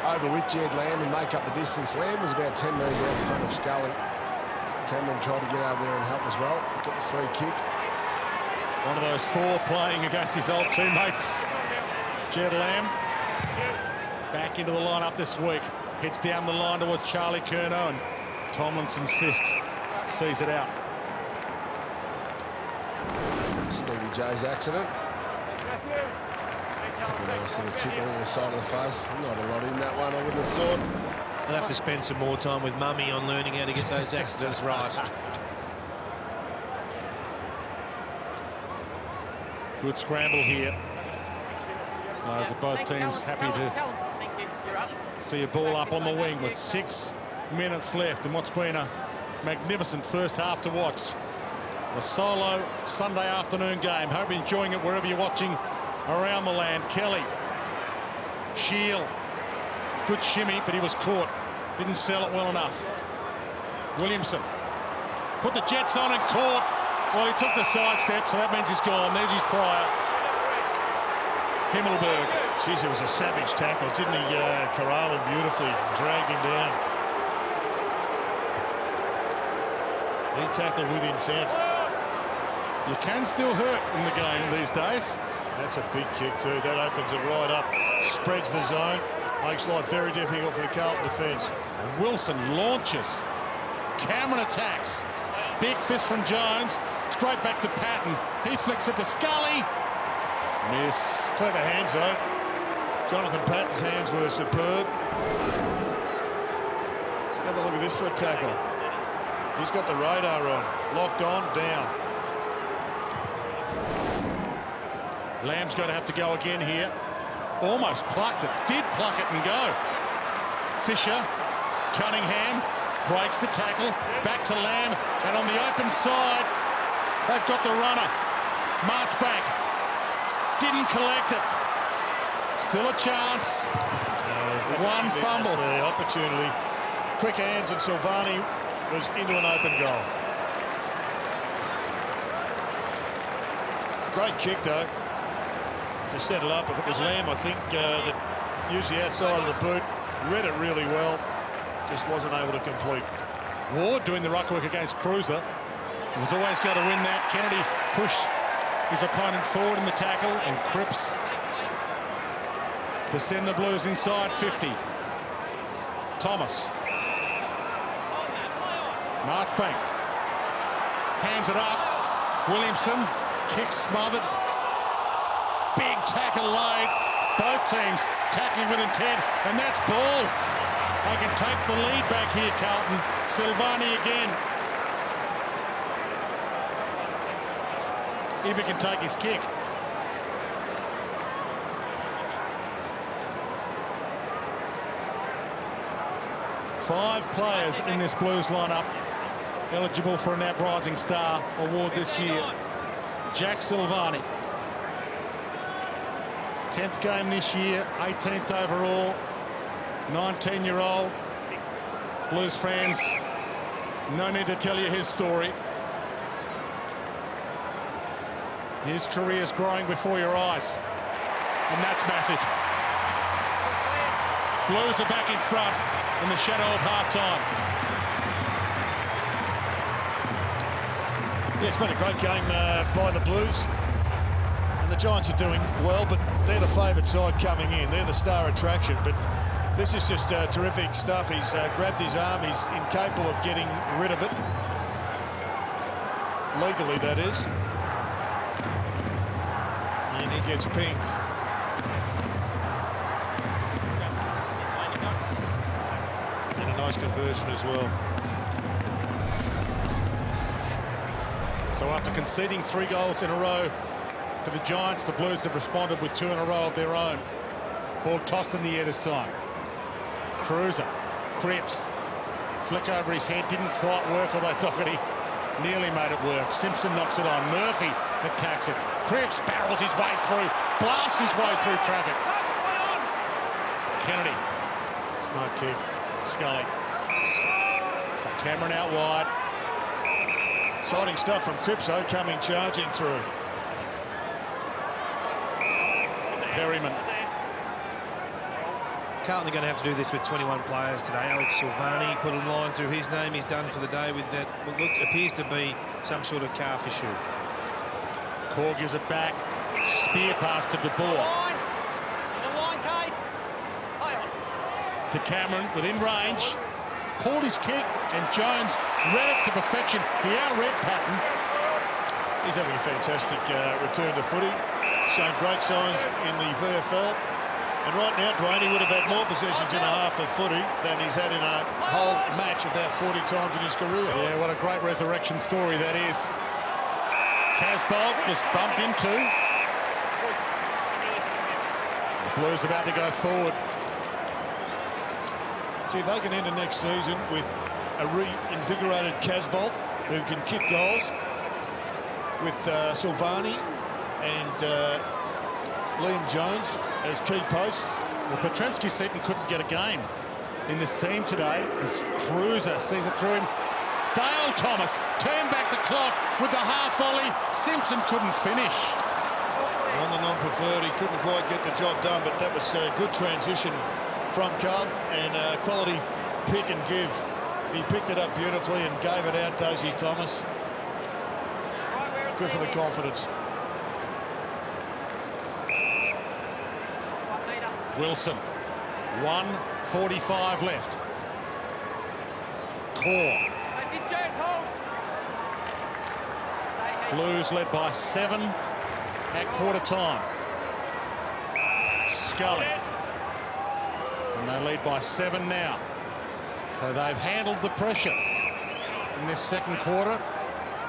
over with Jed Lamb and make up the distance. Lamb was about 10 metres out in front of Scully. Cameron tried to get over there and help as well, get the free kick. One of those four playing against his old teammates. Jed Lamb back into the lineup this week. Heads down the line towards Charlie Curnow, and Tomlinson's fist sees it out. Stevie J's accident. Just a nice little tickle on the side of the face. Not a lot in that one, I wouldn't have thought. I'll have to spend some more time with Mummy on learning how to get those accidents right. Good scramble here. Players of both teams happy to see a ball up on the wing with 6 minutes left in what's been a magnificent first half to watch. The solo Sunday afternoon game. Hope you're enjoying it wherever you're watching around the land. Kelly, Shield, good shimmy, but he was caught. Didn't sell it well enough. Williamson put the Jets on and caught. Well, he took the sidestep, so that means he's gone. There's his prior. Himmelberg. Jeez, it was a savage tackle, didn't he? Carlton beautifully dragged him down. He tackled with intent. You can still hurt in the game these days. That's a big kick too. That opens it right up, spreads the zone, makes life very difficult for the Carlton defence. And Wilson launches. Cameron attacks. Big fist from Jones. Straight back to Patton. He flicks it to Scully. Miss. Clever hands though. Jonathan Patton's hands were superb. Let's have a look at this for a tackle. He's got the radar on. Locked on, down. Lamb's going to have to go again here. Almost plucked it. Did pluck it and go. Fisher. Cunningham. Breaks the tackle. Back to Lamb. And on the open side, they've got the runner. Marchbank. Didn't collect it. Still a chance. One fumble. The opportunity. Quick hands, and Silvani was into an open goal. Great kick though to set it up. If it was Lamb, I think that used the outside of the boot, read it really well, just wasn't able to complete. Ward doing the ruck work against Cruiser. He was always going to win that. Kennedy pushed his opponent forward in the tackle, and Cripps to send the Blues inside 50. Thomas. Marchbank hands it up. Williamson, kick smothered. Big tackle laid. Both teams tackling with intent, and that's ball. They can take the lead back here, Carlton. Silvani again. If he can take his kick. Five players in this Blues lineup eligible for a NAB Rising Star award this year. Jack Silvani, 10th game this year, 18th overall, 19-year-old. Blues fans, no need to tell you his story. His career's growing before your eyes, and that's massive. Blues are back in front in the shadow of half-time. Yeah, it's been a great game by the Blues, and the Giants are doing well, but they're the favoured side coming in. They're the star attraction, but this is just terrific stuff. He's grabbed his arm. He's incapable of getting rid of it. Legally, that is. And he gets pinged. And a nice conversion as well. So after conceding 3 goals in a row to the Giants, the Blues have responded with 2 in a row of their own. Ball tossed in the air this time. Cruiser, Cripps, flick over his head, didn't quite work, although Doherty nearly made it work. Simpson knocks it on. Murphy attacks it. Cripps barrels his way through, blasts his way through traffic. Kennedy. Smart kick. Scully. Cameron out wide. Exciting stuff from Cripso coming charging through. Perryman. Carlton are going to have to do this with 21 players today. Alex Silvani put a line through his name. He's done for the day with that what appears to be some sort of calf issue. Core gives it back. Spear pass to De Boer. To Cameron within range. Pulled his kick, and Jones read it to perfection. He outread Patton. He's having a fantastic return to footy. Showing great signs in the VFL. And right now, Dwayne, he would have had more possessions in a half of footy than he's had in a whole match about 40 times in his career. Yeah, what a great resurrection story that is. Casbolt was bumped into. The Blues about to go forward. See if they can enter next season with a reinvigorated Casbolt who can kick goals, with Silvani and Liam Jones as key posts. Well, Petrevski-Seton couldn't get a game in this team today as Cruiser sees it through him. Dale Thomas turned back the clock with the half volley. Simpson couldn't finish. On the non-preferred, he couldn't quite get the job done, but that was a good transition from Carlton and quality pick and give. He picked it up beautifully and gave it out, Daisy Thomas. Good for the confidence. Wilson, 1:45 left. Core. Blues led by 7 at quarter time. Scully. And they lead by 7 now. So they've handled the pressure in this second quarter,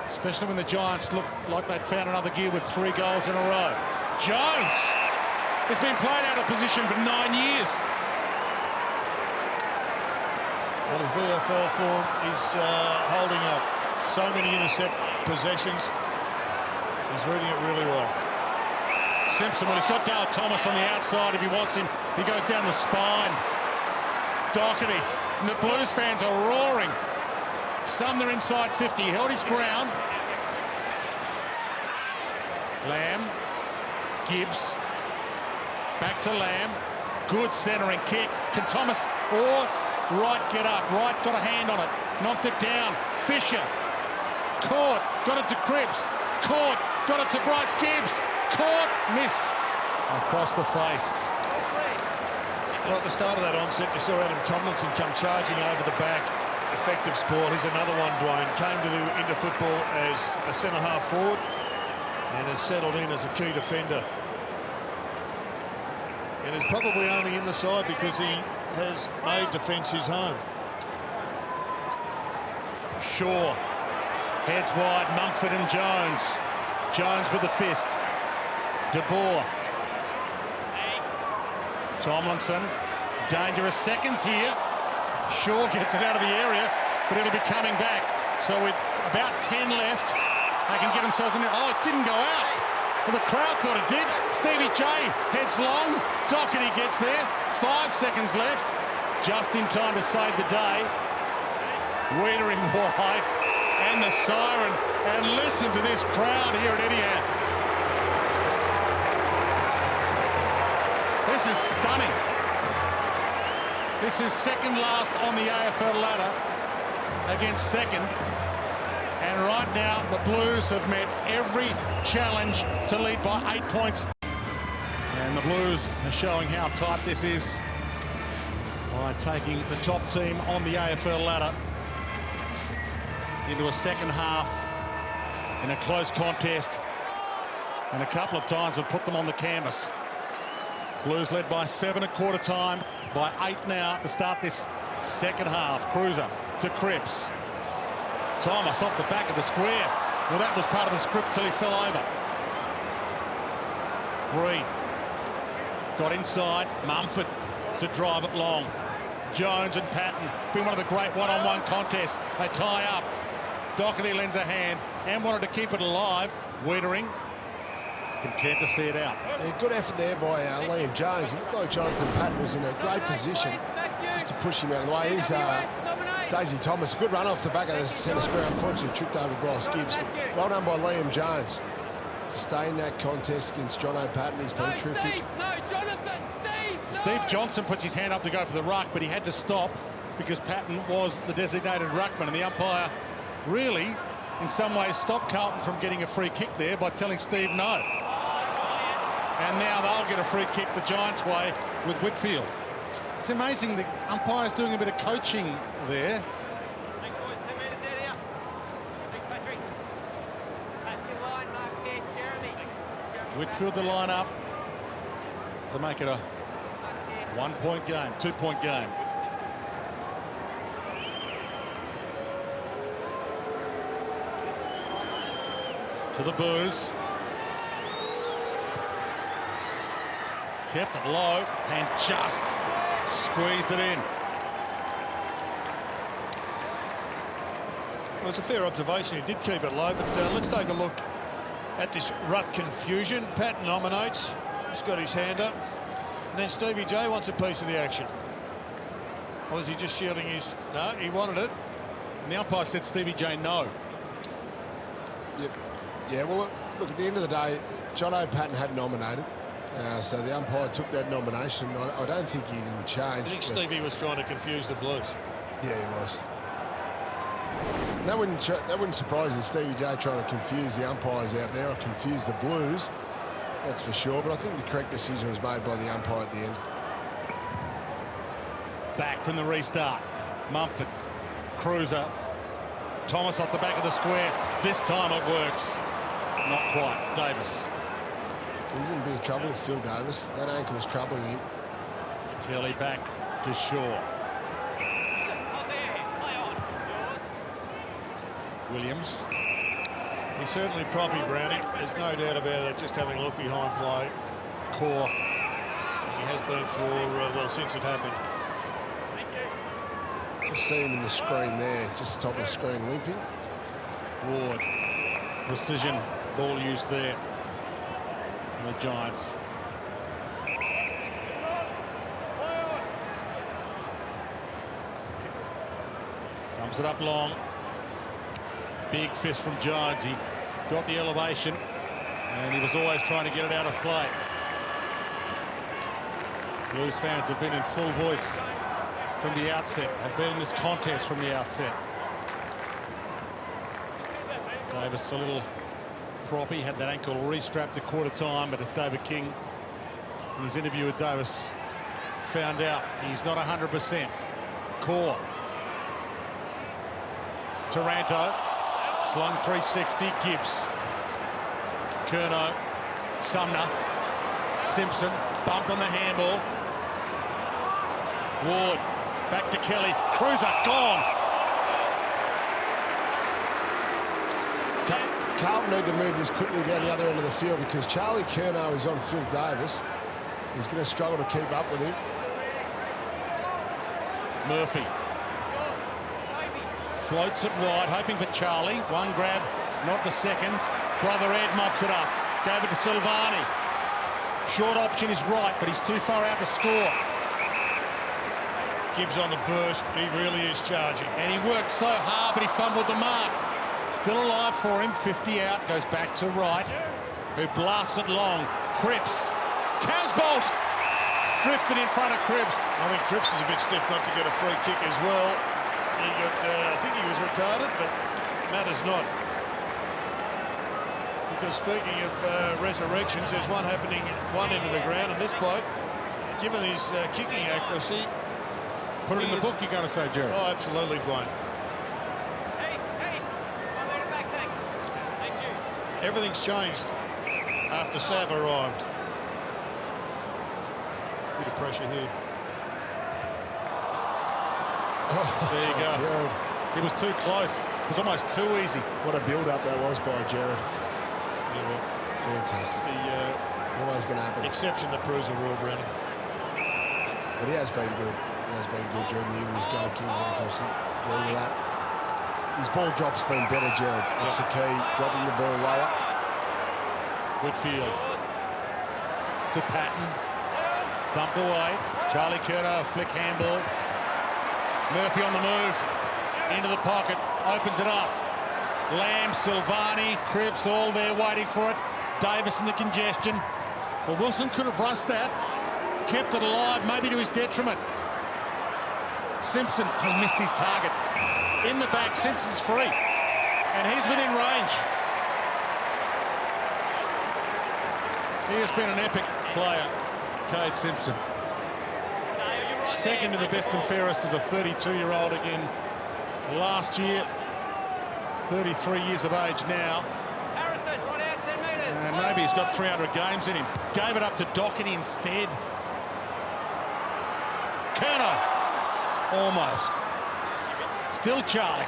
especially when the Giants looked like they'd found another gear with 3 goals in a row. Jones has been played out of position for 9 years. Well, his VFL form is holding up. So many intercept possessions. He's reading it really well. Simpson, well, he's got Dale Thomas on the outside if he wants him. He goes down the spine. Doherty, and the Blues fans are roaring. Sumner inside 50, held his ground. Lamb, Gibbs, back to Lamb. Good centering kick. Can Thomas or Wright get up? Wright got a hand on it, knocked it down. Fisher, caught, got it to Cripps. Caught, got it to Bryce Gibbs. Caught, missed. Across the face. Well, at the start of that onset, you saw Adam Tomlinson come charging over the back. Effective sport. He's another one, Dwayne. Came into football as a centre-half forward and has settled in as a key defender. And is probably only in the side because he has made defence his home. Shaw. Heads wide, Mumford and Jones. Jones with the fist. De Boer. Tomlinson. Dangerous seconds here. Shaw gets it out of the area, but it'll be coming back. So with about 10 left, they can get themselves in. Oh, it didn't go out. Well, the crowd thought it did. Stevie J heads long. Doherty gets there. 5 seconds left. Just in time to save the day. Wiedering wide. And the siren. And listen to this crowd here at Etihad. This is stunning. This is second last on the AFL ladder against second. And right now, the Blues have met every challenge to lead by 8 points. And the Blues are showing how tight this is by taking the top team on the AFL ladder into a second half in a close contest, and a couple of times have put them on the canvas. Blues led by 7 at quarter time, by 8 now to start this second half. Cruiser to Cripps. Thomas off the back of the square. Well, that was part of the script till he fell over. Green got inside. Mumford to drive it long. Jones and Patton been one of the great one-on-one contests. They tie up. Doherty lends a hand and wanted to keep it alive. Wiedering content to see it out. Yeah, good effort there by Liam Jones. It looked like Jonathan Patton was in a great position just to push him out of the way. Here's Daisy Thomas. A good run off the back of the centre square. Unfortunately tripped over Bryce Gibbs. But well done by Liam Jones to stay in that contest against Jono Patton. He's been terrific. Steve Johnson puts his hand up to go for the ruck, but he had to stop because Patton was the designated ruckman, and the umpire really in some ways, stopped Carlton from getting a free kick there by telling Steve no. And now they'll get a free kick the Giants' way with Whitfield. It's amazing the umpire's doing a bit of coaching there. Whitfield to line up to make it a 1-point game, 2-point game. To the boos. Kept it low and just squeezed it in. Well, it's a fair observation. He did keep it low, but let's take a look at this ruck confusion. Pat nominates. He's got his hand up. And then Stevie J wants a piece of the action. Or was he just shielding his... No, he wanted it. And the umpire said Stevie J no. Yep. Yeah, well, look, at the end of the day, John O'Patten had nominated. So the umpire took that nomination. I don't think he can change. I think Stevie was trying to confuse the Blues. Yeah, he was. That wouldn't surprise you, Stevie J trying to confuse the umpires out there or confuse the Blues. That's for sure. But I think the correct decision was made by the umpire at the end. Back from the restart. Mumford. Cruiser. Thomas off the back of the square. This time it works. Not quite. Davis. He's in a bit of trouble, Phil Davis. That ankle's troubling him. Kelly back to Shaw. Williams. He's certainly proppy, Brownie. There's no doubt about it. Just having a look behind play. Core. And he has been for, well, since it happened. Just see him in the screen there, just top of the screen limping. Ward. Precision ball use there from the Giants. Thumbs it up long. Big fist from Jones. He got the elevation and he was always trying to get it out of play. Blues fans have been in full voice from the outset, have been in this contest from the outset. Davis a little proppy, had that ankle restrapped at quarter time, but as David King in his interview with Davis found out, he's not 100%. Core. Taranto. Slung 360. Gibbs. Curnow. Sumner. Simpson. Bumped on the handball. Ward. Back to Kelly. Cruiser. Gone. Carlton need to move this quickly down the other end of the field because Charlie Curnow is on Phil Davis. He's going to struggle to keep up with him. Murphy. Floats it wide, hoping for Charlie. One grab, not the second. Brother Ed mops it up. Gave it to Silvani. Short option is right, but he's too far out to score. Gibbs on the burst. He really is charging. And he worked so hard, but he fumbled the mark. Still alive for him. 50 out, goes back to right. Who blasts it long. Cripps. Casbolt! Drifted in front of Cripps. I think Cripps is a bit stiff not to get a free kick as well. He got, I think he was retarded, but matters not. Because speaking of resurrections, there's one happening at one end of the ground, and this bloke, given his kicking accuracy... Put it in the book, you're going to say, Jerry. Oh, absolutely, Blaine. Everything's changed after Sav arrived. Bit of pressure here. Oh, there you go. Jared. It was too close. It was almost too easy. What a build-up that was by Jared. Yeah, well, Fantastic. the Always going to happen. exception that proves the rule, Brownie. But he has been good. He has been good during the year with his goal kicking accuracy. Agree with that. His ball drop's been better, Jared. That's the key. Dropping the ball lower. Whitfield. To Patton. Thumped away. Charlie Curnow, a flick handball. Murphy on the move. Into the pocket. Opens it up. Lamb, Silvani, Cripps all there waiting for it. Davis in the congestion. Well, Wilson could have rushed that. Kept it alive, maybe to his detriment. Simpson, he missed his target. In the back, Simpson's free. And he's within range. He has been an epic player, Cade Simpson. Second in the best and fairest as a 32-year-old again last year. 33 years of age now. And maybe he's got 300 games in him. Gave it up to Doherty instead. Curnow, almost. Still Charlie.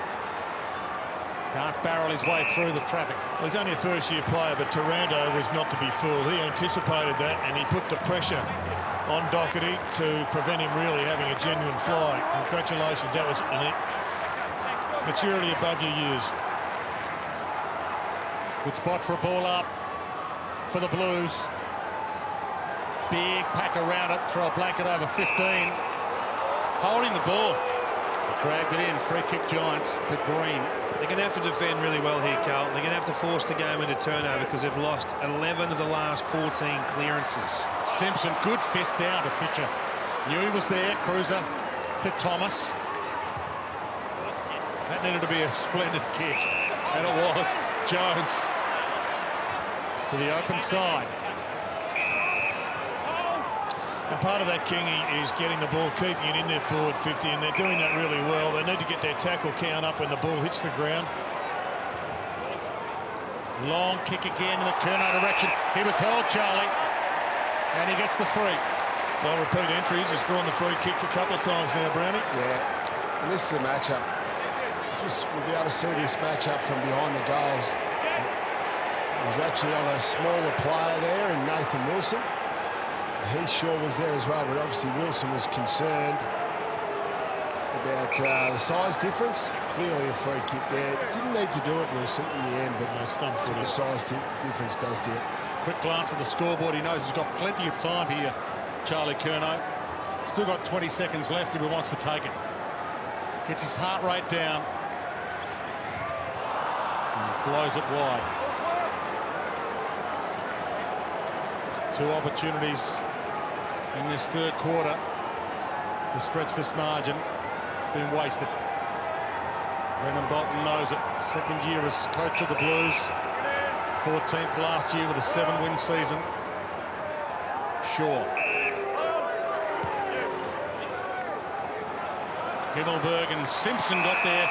Can't barrel his way through the traffic. He's only a first-year player, but Taranto was not to be fooled. He anticipated that, and he put the pressure on Doherty to prevent him really having a genuine fly. Congratulations, that was maturity above your years. Good spot for a ball up for the Blues. Big pack around it, throw a blanket over 15. Holding the ball. Dragged it in, free kick Giants to Green. They're going to have to defend really well here, Carlton. They're going to have to force the game into turnover because they've lost 11 of the last 14 clearances. Simpson, good fist down to Fisher. Knew he was there. Cruiser to Thomas. That needed to be a splendid kick. And it was. Jones to the open side. And part of that, Kingy, is getting the ball, keeping it in their forward 50, and they're doing that really well. They need to get their tackle count up when the ball hits the ground. Long kick again in the Curnow direction. He was held, Charlie, and he gets the free. Well, repeat entries. He's drawn the free kick a couple of times now, Brownie. Yeah, and this is a matchup. We'll be able to see this matchup from behind the goals. It was actually on a smaller player there in Nathan Wilson. He sure was there as well, but obviously Wilson was concerned about the size difference. Clearly a free kick there. Didn't need to do it, Wilson, in the end, but the size difference does to you. Quick glance at the scoreboard. He knows he's got plenty of time here, Charlie Curnow. Still got 20 seconds left if he wants to take it. Gets his heart rate down. And blows it wide. Two opportunities in this third quarter to stretch this margin, been wasted. Brendan Bolton knows it. Second year as coach of the Blues. 14th last year with a 7-win season. Shaw. Himmelberg and Simpson got there.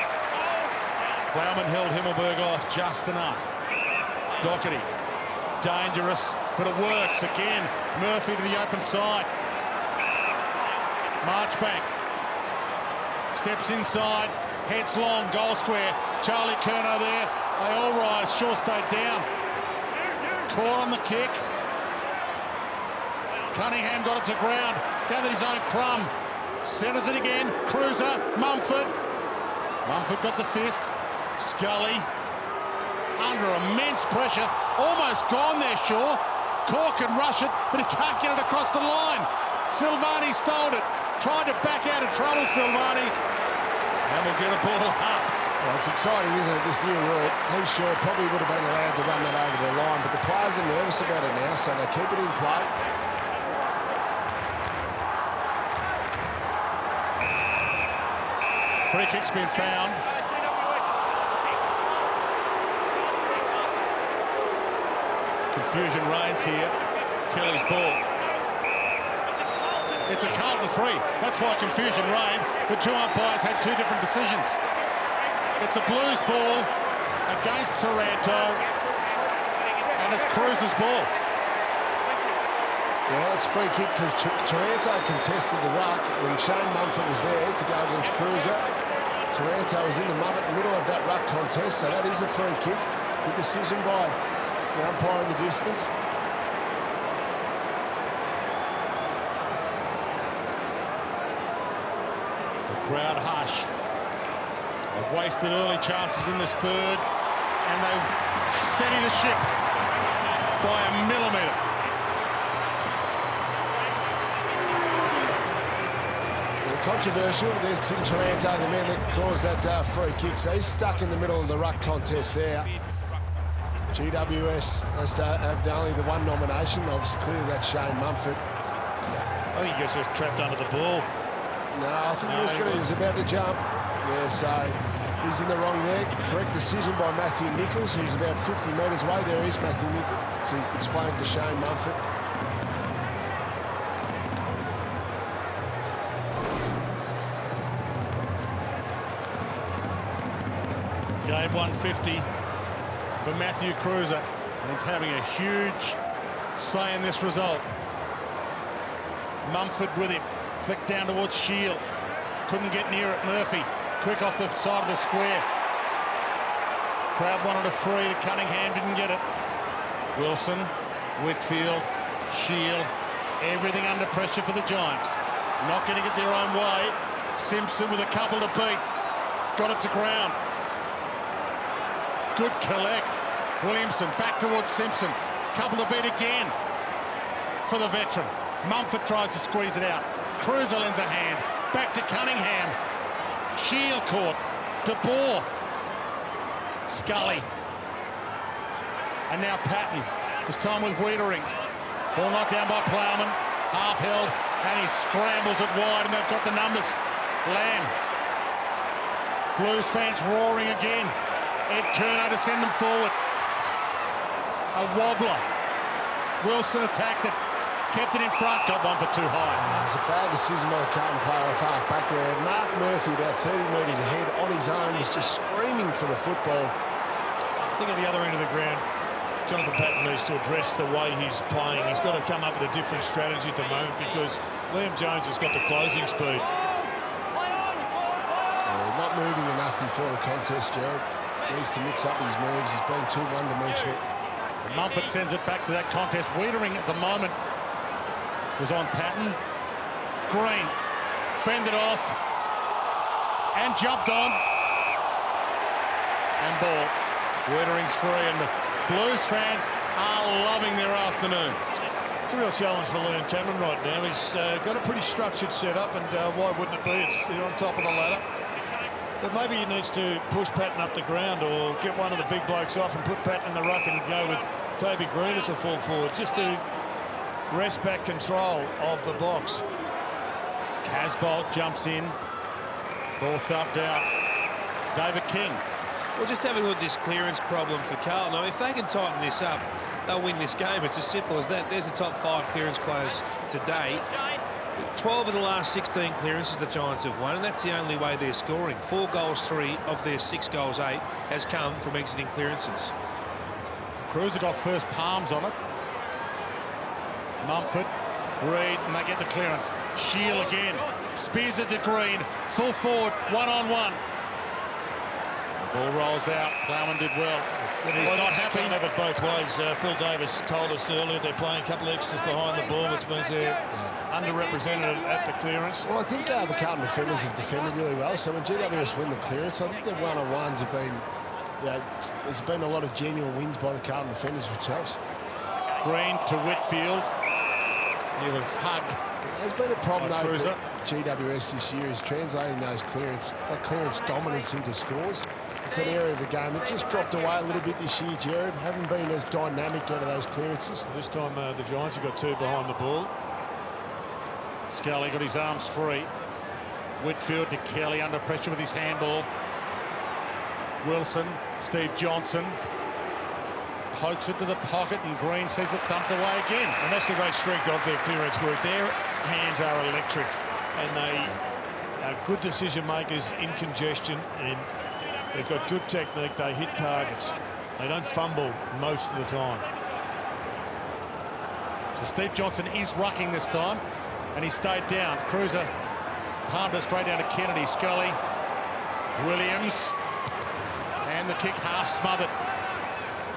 Plowman held Himmelberg off just enough. Doherty. Dangerous, but it works again. Murphy to the open side. Marchbank steps inside, heads long, goal square. Charlie Curnow there. They all rise. Shaw stayed down. Caught on the kick. Cunningham got it to ground. Gathered his own crumb. Centres it again. Cruiser, Mumford. Mumford got the fist. Scully. Under immense pressure, almost gone there, Shaw. Cork can rush it, but he can't get it across the line. Silvani stole it, tried to back out of trouble, Silvani, and we'll get a ball up. Well, it's exciting, isn't it, this new rule? Heath Shaw probably would have been allowed to run that over the line, but the players are nervous about it now, so they keep it in play. Free kick's been found. Confusion reigns here. Kelly's ball. It's a Carlton free. That's why confusion reigned. The two umpires had two different decisions. It's a Blues ball against Taranto, and it's Cruiser's ball. Yeah, it's a free kick because Taranto contested the ruck when Shane Mumford was there to go against Cruiser. Taranto was in the middle of that ruck contest, so that is a free kick. Good decision by the umpire in the distance. The crowd hush. They've wasted early chances in this third, and they steady the ship by a millimetre. Controversial. There's Tim Taranto, the man that caused that free kick. So he's stuck in the middle of the ruck contest there. GWS has to have only the one nomination. Obviously, clearly that's Shane Mumford. I think he gets just trapped under the ball. No, I think he was about to jump. Yeah, so He's in the wrong there. Correct decision by Matthew Nichols, who's about 50 metres away. There is Matthew Nichols. He explained to Shane Mumford. Game 150 for Matthew Cruiser, and he's having a huge say in this result. Mumford with him, flicked down towards Shield. Couldn't get near it. Murphy, quick off the side of the square. Crowd wanted a free to Cunningham, didn't get it. Wilson, Whitfield, Shield, everything under pressure for the Giants. Not going to get their own way. Simpson with a couple to beat. Got it to ground. Good collect. Williamson back towards Simpson. Couple to beat again for the veteran. Mumford tries to squeeze it out. Cruiser lends a hand. Back to Cunningham. Shield caught. De Boer. Scully. And now Patton. This time with Wiedering. Ball knocked down by Plowman. Half held. And he scrambles it wide, and they've got the numbers. Lamb. Blues fans roaring again. Ed Curnow to send them forward. A wobbler. Wilson attacked it. Kept it in front. Got one for too high. It's a bad decision by the Carlton player off half back there. And Mark Murphy, about 30 metres ahead on his own, was just screaming for the football. I think at the other end of the ground, Jonathan Patton needs to address the way he's playing. He's got to come up with a different strategy at the moment because Liam Jones has got the closing speed. Not moving enough before the contest, Jared. Needs to mix up his moves. He's been too one-dimensional. Mumford sends it back to that contest. Wiedering at the moment was on Patton. Green fended off and jumped on. And ball. Wiedering's free, and the Blues fans are loving their afternoon. It's a real challenge for Liam Cameron right now. He's got a pretty structured setup, and why wouldn't it be? They're on top of the ladder. But maybe he needs to push Patton up the ground or get one of the big blokes off and put Patton in the ruck and go with Toby Green as a full forward, just to wrest back control of the box. Casbolt jumps in. Ball thumped out. David King. Well, just having a look at this clearance problem for Carlton. I mean, if they can tighten this up, they'll win this game. It's as simple as that. There's the top 5 clearance players today. 12 of the last 16 clearances the Giants have won, and that's the only way they're scoring. 4 goals, 3 of their 6 goals, 8 has come from exiting clearances. Cruiser got first palms on it. Mumford, Reid, and they get the clearance. Shield again. Spears it to Green. Full forward, one-on-one. The ball rolls out. Plowman did well. He's not happy. Can't have it both ways. Phil Davis told us earlier they're playing a couple of extras behind the ball, which means they're underrepresented at the clearance. Well, I think the Carlton defenders have defended really well. So when GWS win the clearance, I think their one-on-ones have been, there's been a lot of genuine wins by the Carlton defenders, which helps. Green to Whitfield. He was hugged. There's been a problem though Cruiser. for GWS this year is translating that clearance dominance into scores. It's an area of the game that just dropped away a little bit this year, Jared. Haven't been as dynamic out of those clearances. This time the Giants have got 2 behind the ball. Scully got his arms free. Whitfield to Kelly under pressure with his handball. Wilson, Steve Johnson pokes it to the pocket, and Green sees it thumped away again. And that's the great strength of their clearance work. Their hands are electric, and they are good decision makers in congestion, and they've got good technique. They hit targets. They don't fumble most of the time. So Steve Johnson is rucking this time, and he stayed down. Cruiser palmed it straight down to Kennedy. Scully, Williams, and the kick half smothered.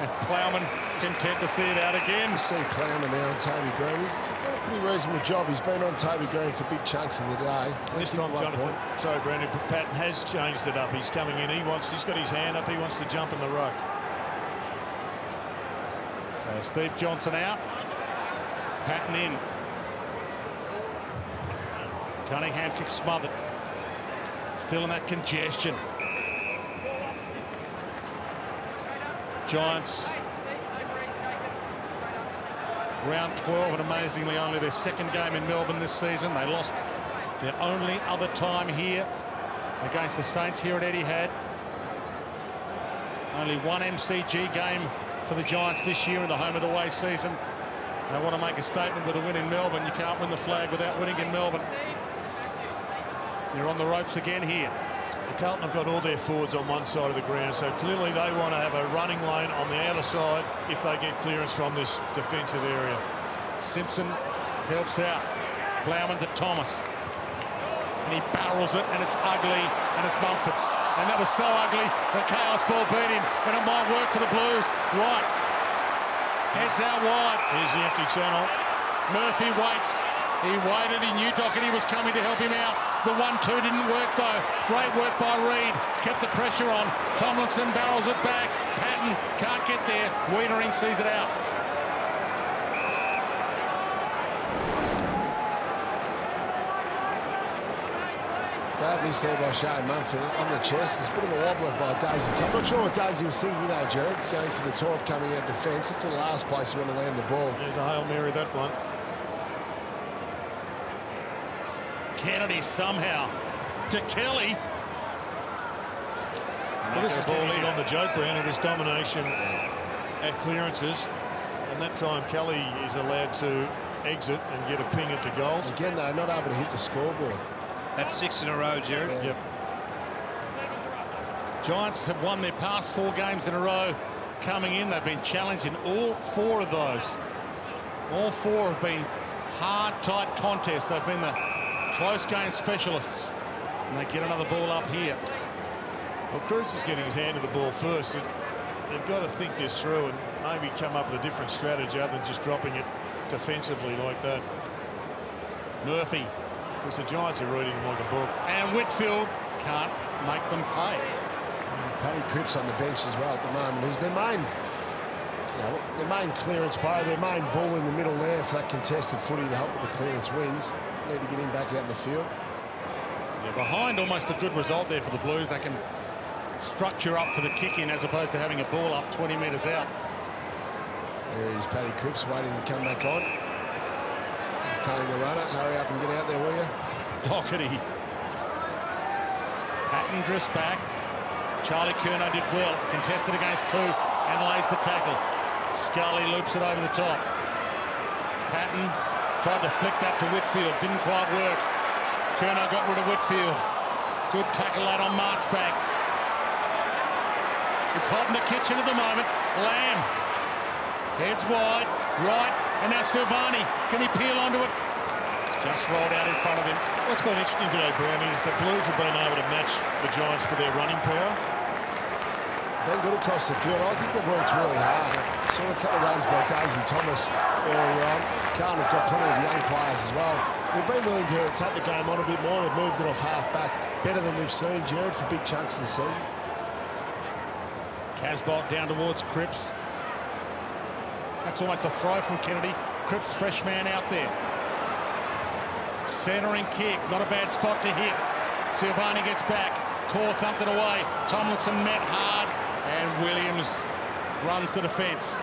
And Plowman content to see it out again. You see Plowman there on Toby Green. He's done a pretty reasonable job. He's been on Toby Green for big chunks of the day. This time, Brandon Patton has changed it up. He's coming in. He's got his hand up. He wants to jump in the ruck. So Steve Johnson out. Patton in. Cunningham kick smothered. Still in that congestion. Giants round 12, and amazingly only their 2nd game in Melbourne this season. They lost their only other time here against the Saints here at Etihad. Only one MCG game for the Giants this year in the home and away season. They want to make a statement with a win in Melbourne. You can't win the flag without winning in Melbourne. You're on the ropes again here. Carlton have got all their forwards on one side of the ground, so clearly they want to have a running lane on the outer side if they get clearance from this defensive area. Simpson helps out. Plowman to Thomas. And he barrels it, and it's ugly, and it's Mumford's. And that was so ugly, the chaos ball beat him, and it might work for the Blues. Right. Heads out wide. Here's the empty channel. Murphy waits. He waited, he knew Doherty was coming to help him out. The 1-2 didn't work though. Great work by Reid. Kept the pressure on. Tomlinson barrels it back. Patton can't get there. Wiedering sees it out. Bad miss there by Shane Mumford on the chest. It's a bit of a wobbler by Daisy. I'm not sure what Daisy was thinking, Jared, going for the top, coming out defence. It's the last place you want to land the ball. There's a Hail Mary, that one. Kennedy somehow to Kelly. Well, this is getting on the joke, Brownie, this domination at clearances. And that time Kelly is allowed to exit and get a ping at the goals. Again, they're not able to hit the scoreboard. That's 6 in a row, Jared. Yeah. Yep. Giants have won their past 4 games in a row coming in. They've been challenged in all 4 of those. All 4 have been hard, tight contests. They've been the close game specialists. And they get another ball up here. Well, Cruz is getting his hand to the ball first. They've got to think this through and maybe come up with a different strategy other than just dropping it defensively like that. Murphy. Because the Giants are reading him like a book. And Whitfield can't make them pay. Paddy Cripps on the bench as well at the moment, who's their main, their main clearance player, their main bull in the middle there for that contested footy to help with the clearance wins. Need to get him back out in the field. Yeah, behind almost a good result there for the Blues. They can structure up for the kick-in as opposed to having a ball up 20 metres out. There is Paddy Cripps waiting to come back on. He's telling the runner, hurry up and get out there, will you? Doherty. Patton drifts back. Charlie Curnow did well. Contested against 2 and lays the tackle. Scully loops it over the top. Patton tried to flick that to Whitfield. Didn't quite work. Curnow got rid of Whitfield. Good tackle out on Marchback. It's hot in the kitchen at the moment. Lamb. Heads wide. Right. And now Silvani. Can he peel onto it? Just rolled out in front of him. What's been interesting today, Brownie, is the Blues have been able to match the Giants for their running power. Been good across the field. I think they've worked really hard. Saw a couple of runs by Daisy Thomas earlier on. Carlton have got plenty of young players as well. They've been willing to take the game on a bit more. They've moved it off half-back better than we've seen, Jared, for big chunks of the season. Casbolt down towards Cripps. That's almost a throw from Kennedy. Cripps, fresh man out there. Centering kick, not a bad spot to hit. Silvani gets back. Core thumped it away. Tomlinson met hard, and Williams runs the defence.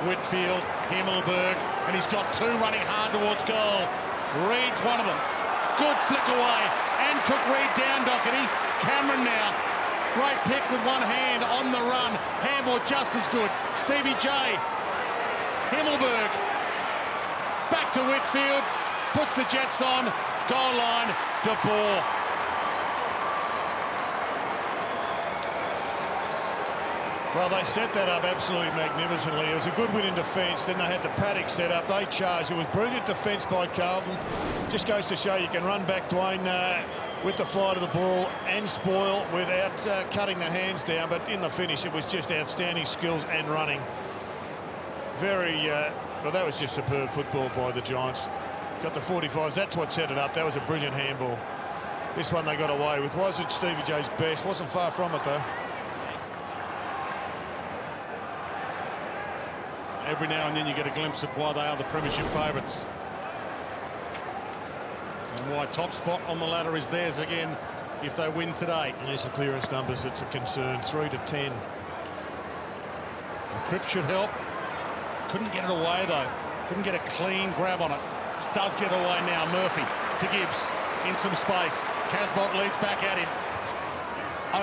Whitfield, Himmelberg, and he's got 2 running hard towards goal. Reid's one of them. Good flick away, and took Reid down, Doherty. Cameron now. Great pick with one hand on the run. Handball just as good. Stevie J. Himmelberg. Back to Whitfield. Puts the Jets on. Goal line. De Boer. Well, they set that up absolutely magnificently. It was a good win in defence. Then they had the paddock set up. They charged. It was brilliant defence by Carlton. Just goes to show you can run back, Dwayne, with the flight of the ball and spoil without cutting the hands down. But in the finish, it was just outstanding skills and running. Well, that was just superb football by the Giants. Got the 45s. That's what set it up. That was a brilliant handball. This one they got away with. Wasn't Stevie J's best. Wasn't far from it, though. Every now and then you get a glimpse at why they are the premiership favourites. And why top spot on the ladder is theirs again if they win today. And there's the clearance numbers. It's a concern. 3-10. And Cripps should help. Couldn't get it away, though. Couldn't get a clean grab on it. This does get away now. Murphy to Gibbs. In some space. Casbolt leads back at him.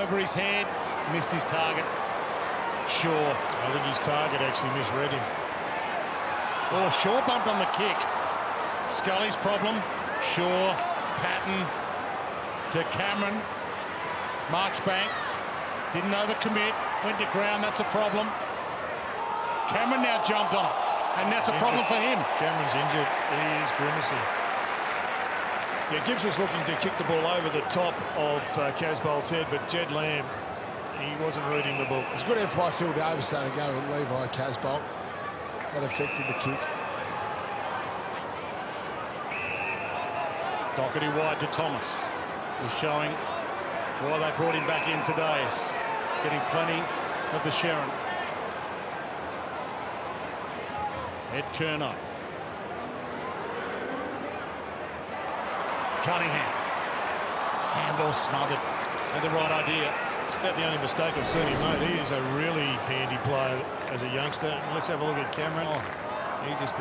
Over his head. Missed his target. Shaw. I think his target actually misread him. Oh, Shaw bumped on the kick. Scully's problem. Shaw, Patton to Cameron. Marchbank didn't overcommit. Went to ground. That's a problem. Cameron now jumped on it, and that's a problem for him. Cameron's injured. He is grimacing. Yeah, Gibbs was looking to kick the ball over the top of Casbolt's head, but Jed Lamb, he wasn't reading the ball. It's good effort by Phil Davis to go with Levi Casbolt. That affected the kick. Doherty wide to Thomas, who's showing why they brought him back in today. It's getting plenty of the Sharon. Ed Kerner. Cunningham. Handball smothered. Had the right idea. It's about the only mistake I've seen him made. He is a really handy player as a youngster. Let's have a look at Cameron. He just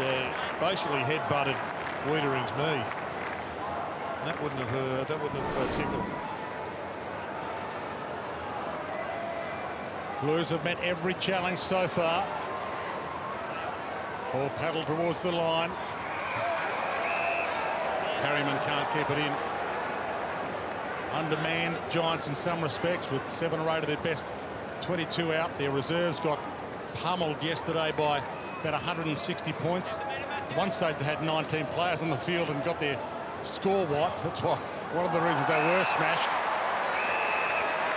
basically head-butted Wiedering's knee. That wouldn't have tickled. Blues have met every challenge so far. Ball paddled towards the line. Harriman can't keep it in. Undermanned Giants in some respects, with 7 or 8 of their best 22 out. Their reserves got pummeled yesterday by about 160 points. At one stage they had 19 players on the field and got their score wiped. That's why one of the reasons they were smashed.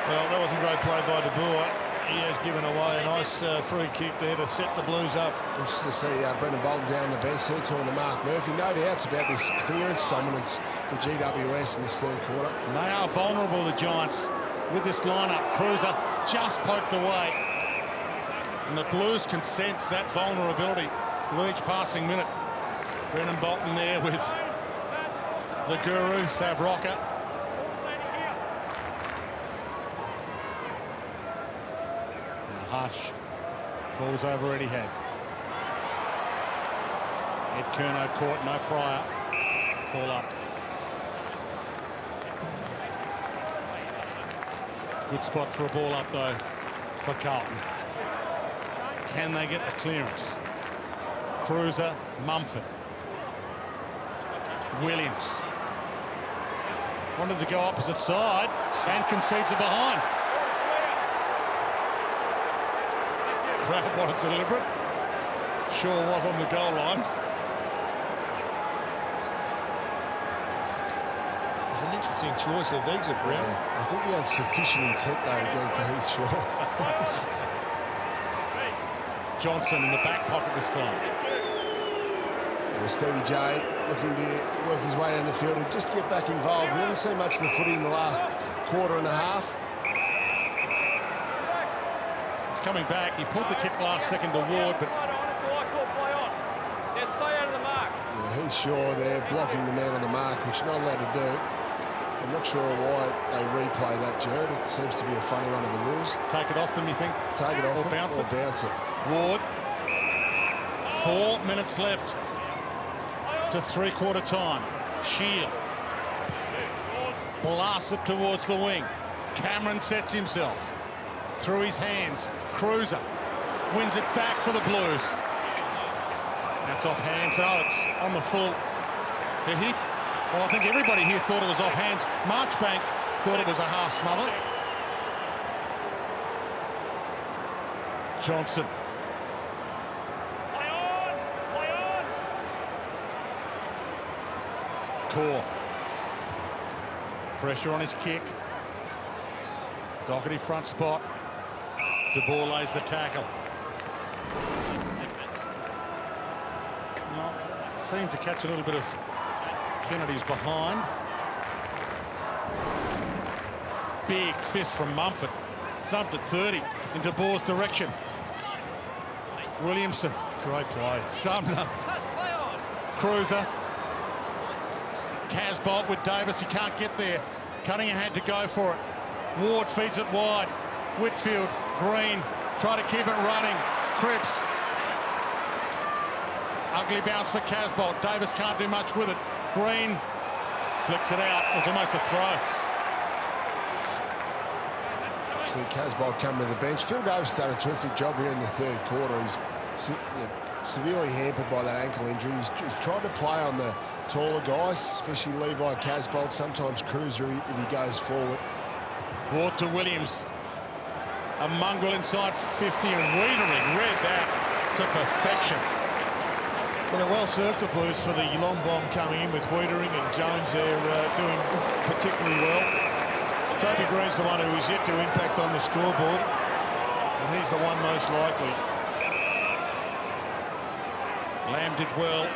Well, that wasn't great play by De Boer. He has given away a nice free kick there to set the Blues up. Interesting to see Brendan Bolton down on the bench there talking to Mark Murphy. No doubts about this clearance dominance for GWS in this third quarter. And they are vulnerable, the Giants, with this lineup. Cruiser just poked away. And the Blues can sense that vulnerability with each passing minute. Brendan Bolton there with the guru, Sav Rocker. Hush falls over Etihad. Ed Kerno caught, no prior. Ball up. Good spot for a ball up though for Carlton. Can they get the clearance? Cruiser, Mumford. Williams. Wanted to go opposite side and concedes it behind. Crowd wanted deliberate. Shaw was on the goal line. It's an interesting choice of exit route. Yeah, I think he had sufficient intent though to get it to Heath Shaw. Johnson in the back pocket this time. Yeah, Stevie J looking to work his way down the field and just to get back involved. He hasn't seen much of the footy in the last quarter and a half. He's coming back. He pulled the kick last second to Ward, but yeah, Heath Shaw there blocking the man on the mark, which you're not allowed to do. I'm not sure why they replay that, Jared. It seems to be a funny one of the rules. take it off them, you think? Take it off Or him, bounce or it. bounce it. Ward. 4 minutes left to three-quarter time. Shield blasts it towards the wing. Cameron sets himself through his hands. Cruiser wins it back for the Blues. That's off hands. Oh, it's on the full. Heath. Well, I think everybody here thought it was off hands. Marchbank thought it was a half smother. Johnson. Core. Pressure on his kick. Doherty front spot. De Boer lays the tackle. No, seemed to catch a little bit of Kennedy's behind. Big fist from Mumford. Thumped at 30 in De Boer's direction. Williamson. Great play. Sumner. Cruiser. Casbolt with Davis. He can't get there. Cunningham had to go for it. Ward feeds it wide. Whitfield. Green. Try to keep it running. Cripps. Ugly bounce for Casbolt. Davis can't do much with it. Green flicks it out. It was almost a throw. see Casbolt coming to the bench. Phil Davis done a terrific job here in the third quarter. He's severely hampered by that ankle injury. He's tried to play on the taller guys, especially Levi Casbolt, sometimes Cruiser if he goes forward. Ward to Williams. A mongrel inside 50 and Wiedering read that to perfection. Well, they're well served, the Blues, for the long bomb coming in with Wiedering and Jones there doing particularly well. Toby Green's the one who is yet to impact on the scoreboard, and he's the one most likely. Lamb did well.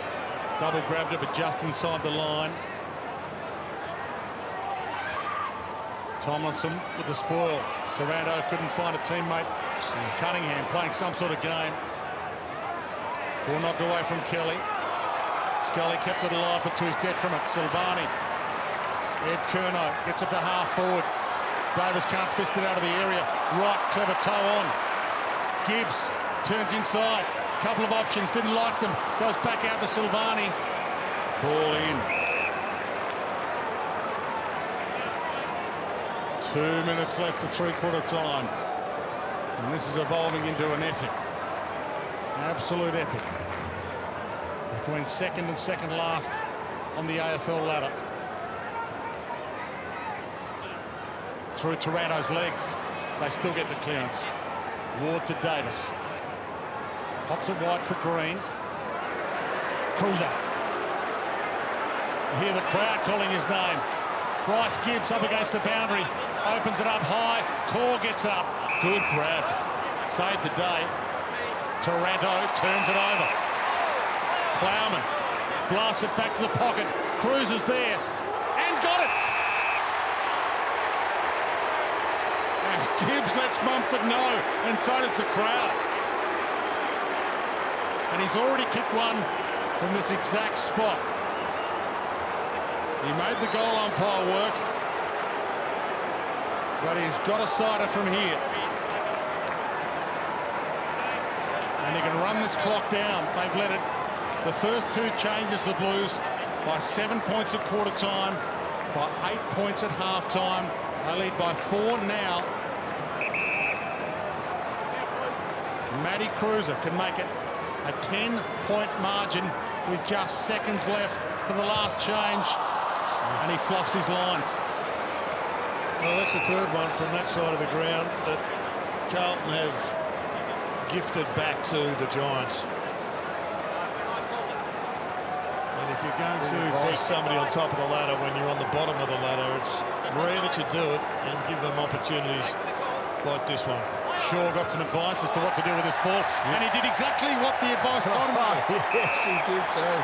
Double grabbed it, but just inside the line. Tomlinson with the spoil. Taranto couldn't find a teammate. Cunningham playing some sort of game. Ball knocked away from Kelly. Scully kept it alive, but to his detriment. Silvani. Ed Curnow gets it to half forward. Davis can't fist it out of the area. Right, clever toe on. Gibbs turns inside. Couple of options, didn't like them. Goes back out to Silvani. Ball in. 2 minutes left to three-quarter time. And this is evolving into an epic. Absolute epic. Between second and second last on the AFL ladder. Through Taranto's legs. They still get the clearance. Ward to Davis. Pops it wide for Green. Cruiser. You hear the crowd calling his name. Bryce Gibbs up against the boundary. Opens it up high. Core gets up. Good grab. Saved the day. Taranto turns it over. Plowman blasts it back to the pocket. Cruiser's there. And got it. And Gibbs lets Mumford know. And so does the crowd. And he's already kicked one from this exact spot. He made the goal umpire work, but he's got a sider from here. And he can run this clock down. They've let it. The first two changes the Blues by 7 points at quarter time, by 8 points at half time. They lead by 4 now. Matty Cruiser can make it a 10-point margin with just seconds left for the last change, and he fluffs his lines. Well, that's the third one from that side of the ground that Carlton have gifted back to the Giants. And if you're going to beat somebody on top of the ladder when you're on the bottom of the ladder, it's rare that you do it and give them opportunities like this one. Shaw got some advice as to what to do with this ball, and he did exactly what the advice told him. Yes, he did too.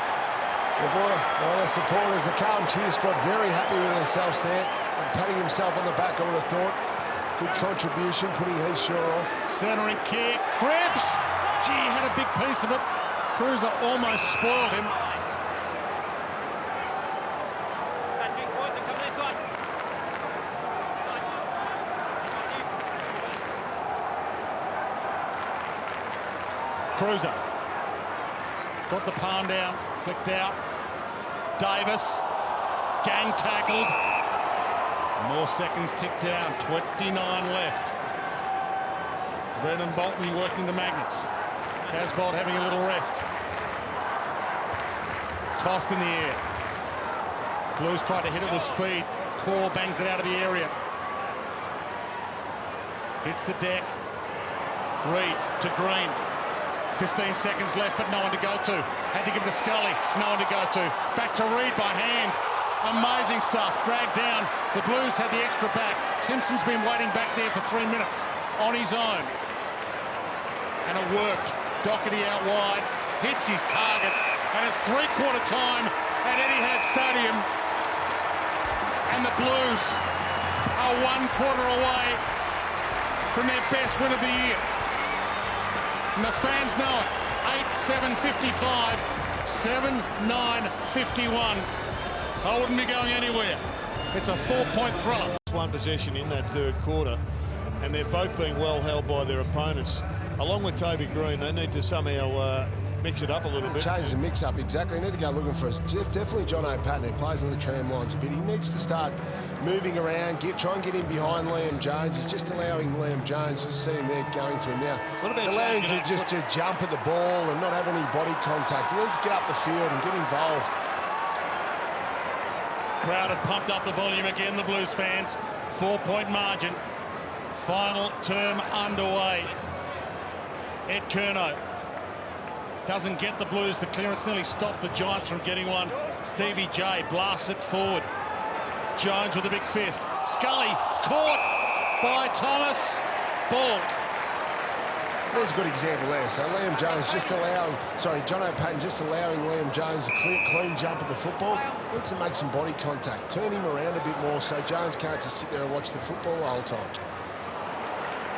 The supporters, the Carlton cheer squad, very happy with themselves there. And patting himself on the back, I would have thought. Good contribution, putting Shaw off. Centering kick, Krebs! Gee, he had a big piece of it. Cruiser almost spoiled him. Cruiser got the palm down, flicked out. Davis, gang tackled. More seconds tick down, 29 left. Brendan Bolton working the magnets. Casbolt having a little rest. Tossed in the air. Blues tried to hit it with speed. Core bangs it out of the area. Hits the deck. Reed to Green. 15 seconds left, but no one to go to. Had to give it to Scully, no one to go to. Back to Reed by hand. Amazing stuff, dragged down. The Blues had the extra back. Simpson's been waiting back there for 3 minutes on his own. And it worked. Doherty out wide, hits his target, and it's three-quarter time at Etihad Stadium. And the Blues are 1 quarter away from their best win of the year. And the fans know it. 8-7-55, 7-9-51. I wouldn't be going anywhere. It's a 4-point thriller. One possession in that third quarter, and they're both being well held by their opponents. Along with Toby Green, they need to somehow mix it up a little bit. Change the mix-up, exactly. You need to go looking for definitely John O'Patten, who plays on the tram lines a bit. He needs to start moving around, try and get in behind Liam Jones. He's just allowing Liam Jones, just see him there going to him now. Allowing him to jump at the ball and not have any body contact. He needs to get up the field and get involved. Crowd have pumped up the volume again, the Blues fans. 4-point margin. Final term underway. Ed Curnow doesn't get the Blues. The clearance nearly stopped the Giants from getting one. Stevie J blasts it forward. Jones with a big fist. Scully caught by Thomas. Ball. There's a good example there. So Liam Jones John O'Patten just allowing Liam Jones a clean jump at the football. Needs to make some body contact. Turn him around a bit more so Jones can't just sit there and watch the football the whole time.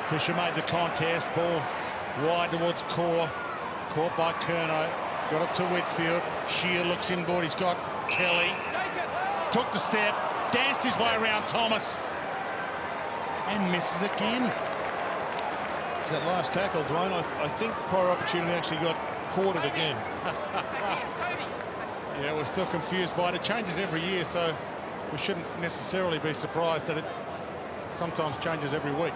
Fisher made the contest. Ball wide towards Core. Caught by Curnow. Got it to Whitfield. Shear looks inboard. He's got Kelly. Took the step. Danced his way around Thomas. And misses again. It's that last tackle, Dwayne. I think prior opportunity actually got caught it again. Yeah, we're still confused by it. It changes every year, so we shouldn't necessarily be surprised that it sometimes changes every week.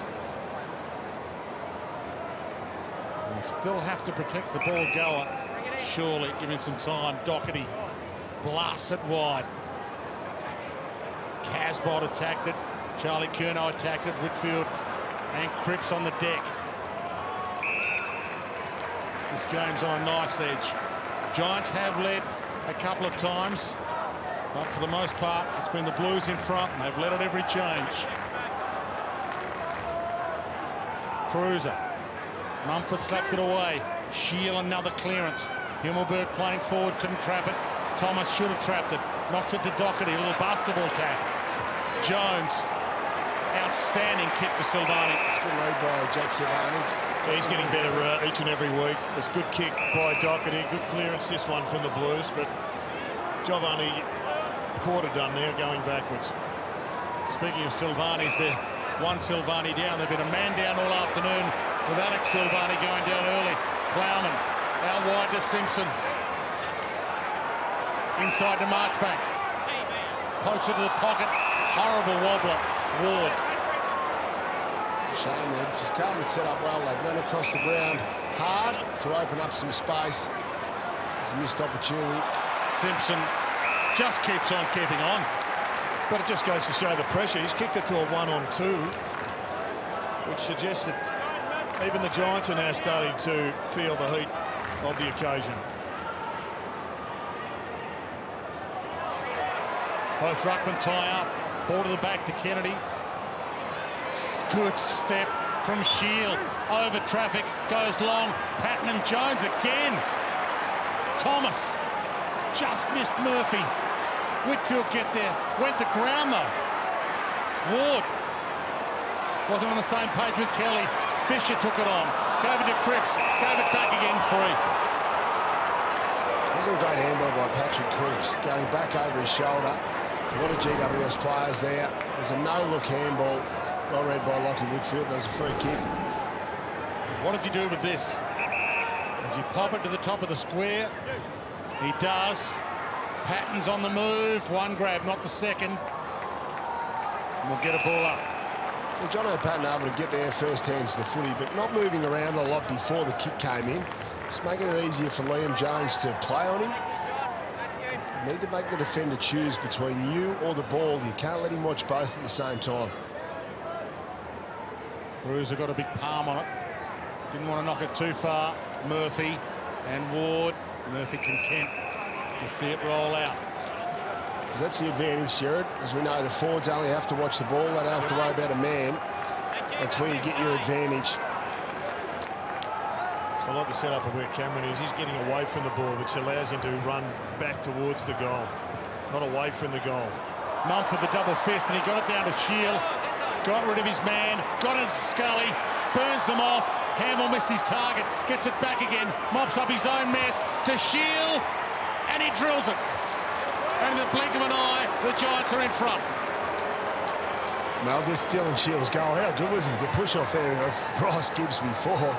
We still have to protect the ball goer. Surely, give him some time. Doherty blasts it wide. Casbot attacked it. Charlie Curnow attacked it. Whitfield and Cripps on the deck. This game's on a knife's edge. Giants have led a couple of times, but for the most part, it's been the Blues in front, and they've led at every change. Cruiser. Mumford slapped it away. Shield another clearance. Himmelberg playing forward, couldn't trap it. Thomas should have trapped it. Knocks it to Doherty, a little basketball tap. Jones. Outstanding kick for Silvani. It's good lead by Jack Silvani. Yeah, he's getting better each and every week. It's a good kick by Doherty. Good clearance, this one from the Blues, but job only quarter done now, going backwards. Speaking of Silvani's, there one Silvani down. They've been a man down all afternoon with Alex Silvani going down early. Plowman out wide to Simpson. Inside to Marchbank. Pokes it to the pocket. Horrible wobbler. Ward. Shame there, because Carlton set up well. They went across the ground hard to open up some space. It's a missed opportunity. Simpson just keeps on keeping on. But it just goes to show the pressure. He's kicked it to a 1-on-2, which suggests that even the Giants are now starting to feel the heat of the occasion. Both ruckman tie up. Ball to the back to Kennedy. Good step from Shield. Over traffic. Goes long. Patton and Jones again. Thomas just missed Murphy. Whitfield get there. Went to ground though. Ward wasn't on the same page with Kelly. Fisher took it on. Gave it to Cripps. Gave it back again free. It was a great handball by Patrick Cripps, going back over his shoulder. There's a lot of GWS players there. There's a no-look handball. Well read by Lockie Whitfield. There's a free kick. What does he do with this? Does he pop it to the top of the square? He does. Patton's on the move. One grab, not the second. And we'll get a ball up. Well, John O'Patten able to get there first hands to the footy, but not moving around a lot before the kick came in. Just making it easier for Liam Jones to play on him. You need to make the defender choose between you or the ball. You can't let him watch both at the same time. Cruiser got a big palm on it. Didn't want to knock it too far. Murphy and Ward. Murphy content to see it roll out. Because that's the advantage, Jared. As we know, the forwards only have to watch the ball. They don't have to worry about a man. That's where you get your advantage. So I like the setup of where Cameron is. He's getting away from the ball, which allows him to run back towards the goal, not away from the goal. Mumford the double fist, and he got it down to Shield. Got rid of his man, got it to Scully, burns them off. Hamill missed his target, gets it back again, mops up his own mess to Shield, and he drills it. And in the blink of an eye, the Giants are in front. Well, this Dylan Shields goal, how good was he? The push off there of Bryce Gibbs before.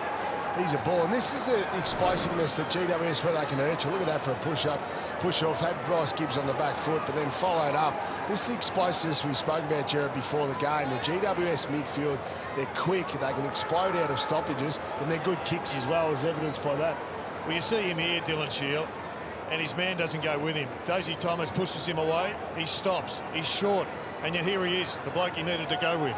He's a ball, and this is the explosiveness that GWS, where they can hurt you. Look at that for a push-up, push-off. Had Bryce Gibbs on the back foot, but then followed up. This is the explosiveness we spoke about, Jared, before the game. The GWS midfield, they're quick. They can explode out of stoppages, and they're good kicks as well, as evidenced by that. Well, you see him here, Dylan Shield, and his man doesn't go with him. Daisy Thomas pushes him away. He stops. He's short, and yet here he is, the bloke he needed to go with.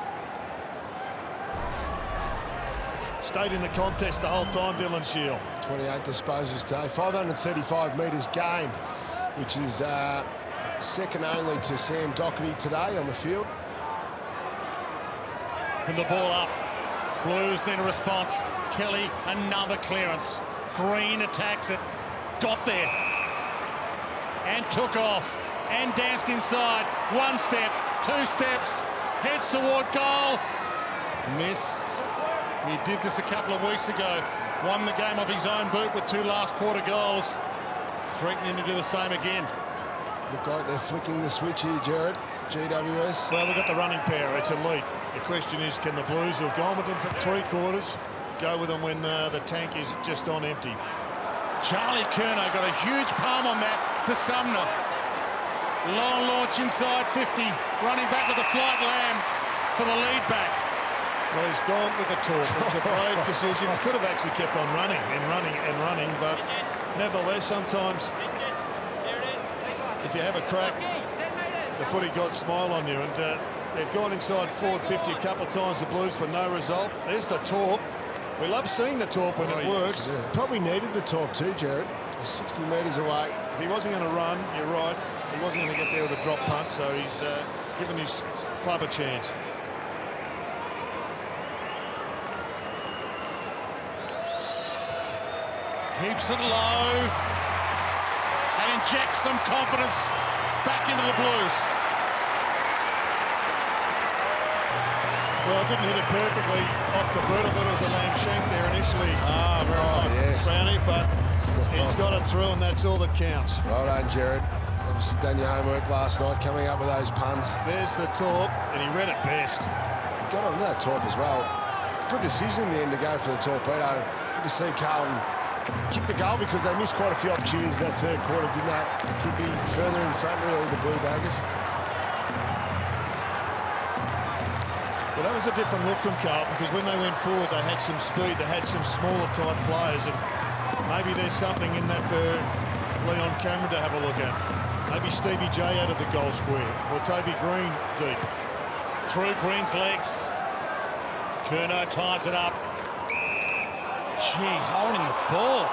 Stayed in the contest the whole time, Dylan Shield. 28 disposals today, 535 metres gained, which is second only to Sam Doherty today on the field. From the ball up, Blues then a response. Kelly, another clearance. Green attacks it, got there, and took off, and danced inside. 1 step, 2 steps, heads toward goal. Missed. He did this a couple of weeks ago. Won the game off his own boot with 2 last quarter goals. Threatening to do the same again. Look like they're flicking the switch here, Jared. GWS. Well, they've got the running power. It's elite. The question is, can the Blues, who have gone with them for 3 quarters, go with them when the tank is just on empty? Charlie Curnow got a huge palm on that to Sumner. Long launch inside 50. Running back with the flight lamb for the lead back. Well, he's gone with the talk. It was a brave decision. He could have actually kept on running and running and running, but nevertheless, sometimes if you have a crack, the footy gods smile on you, and they've gone inside forward 50 a couple of times, the Blues, for no result. There's the torp. We love seeing the torp when it works. Yeah, probably needed the torp too, Jared. He's 60 metres away. If he wasn't going to run, you're right, he wasn't going to get there with a drop punt, so he's given his club a chance. Keeps it low and injects some confidence back into the Blues. Well, it didn't hit it perfectly off the boot. I thought it was a lamb shank there initially. Very nice. Yes. Brownie, but he's got it through, and that's all that counts. Well done, Jared. Obviously done your homework last night, coming up with those puns. There's the torp, and he read it best. He got onto that torp as well. Good decision in the end to go for the torpedo. Good to see Carlton kick the goal, because they missed quite a few opportunities in that 3rd quarter, didn't they? It could be further in front, really, the Blue Baggers. Well, that was a different look from Carlton, because when they went forward, they had some speed, they had some smaller type players, and maybe there's something in that for Leon Cameron to have a look at. Maybe Stevie J out of the goal square, or Toby Green deep. Through Green's legs. Curnow ties it up. Gee, holding the ball.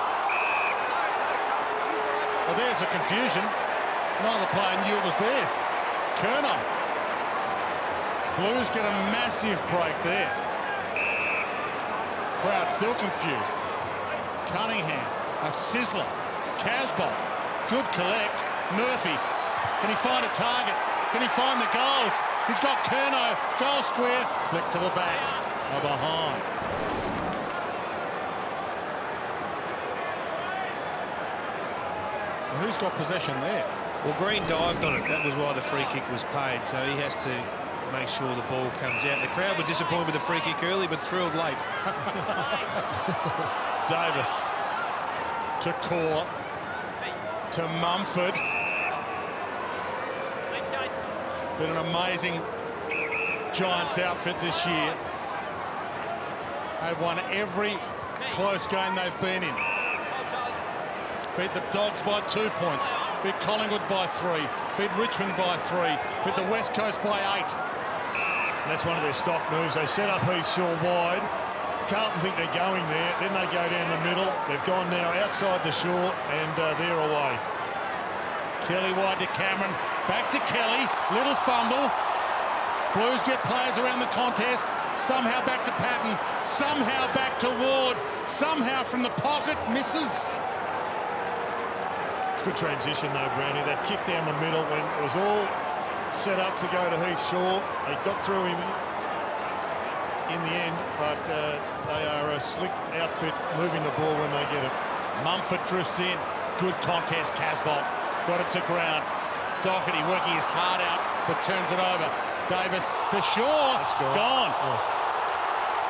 Well, there's a confusion. Neither player knew it was theirs. Curnow. Blues get a massive break there. Crowd still confused. Cunningham, a sizzler. Casbolt, good collect. Murphy, can he find a target? Can he find the goals? He's got Curnow, goal square, flick to the back, or behind. Well, who's got possession there? Well, Green dived on it. That was why the free kick was paid, so he has to make sure the ball comes out. The crowd were disappointed with the free kick early, but thrilled late. Davis to Core to Mumford. It's been an amazing Giants outfit this year. They've won every close game they've been in. Beat the Dogs by 2 points. Beat Collingwood by 3. Beat Richmond by 3. Beat the West Coast by 8. And that's one of their stock moves. They set up Heath Shaw wide. Carlton think they're going there. Then they go down the middle. They've gone now outside the shore, and they're away. Kelly wide to Cameron. Back to Kelly. Little fumble. Blues get players around the contest. Somehow back to Patton. Somehow back to Ward. Somehow from the pocket. Misses. It's a good transition, though, Brownie. That kick down the middle when it was all set up to go to Heath Shaw. They got through him in the end, but they are a slick outfit moving the ball when they get it. Mumford drifts in. Good contest, Casbolt. Got it to ground. Doherty working his heart out, but turns it over. Davis to Shaw. That's gone. Gone. Oh.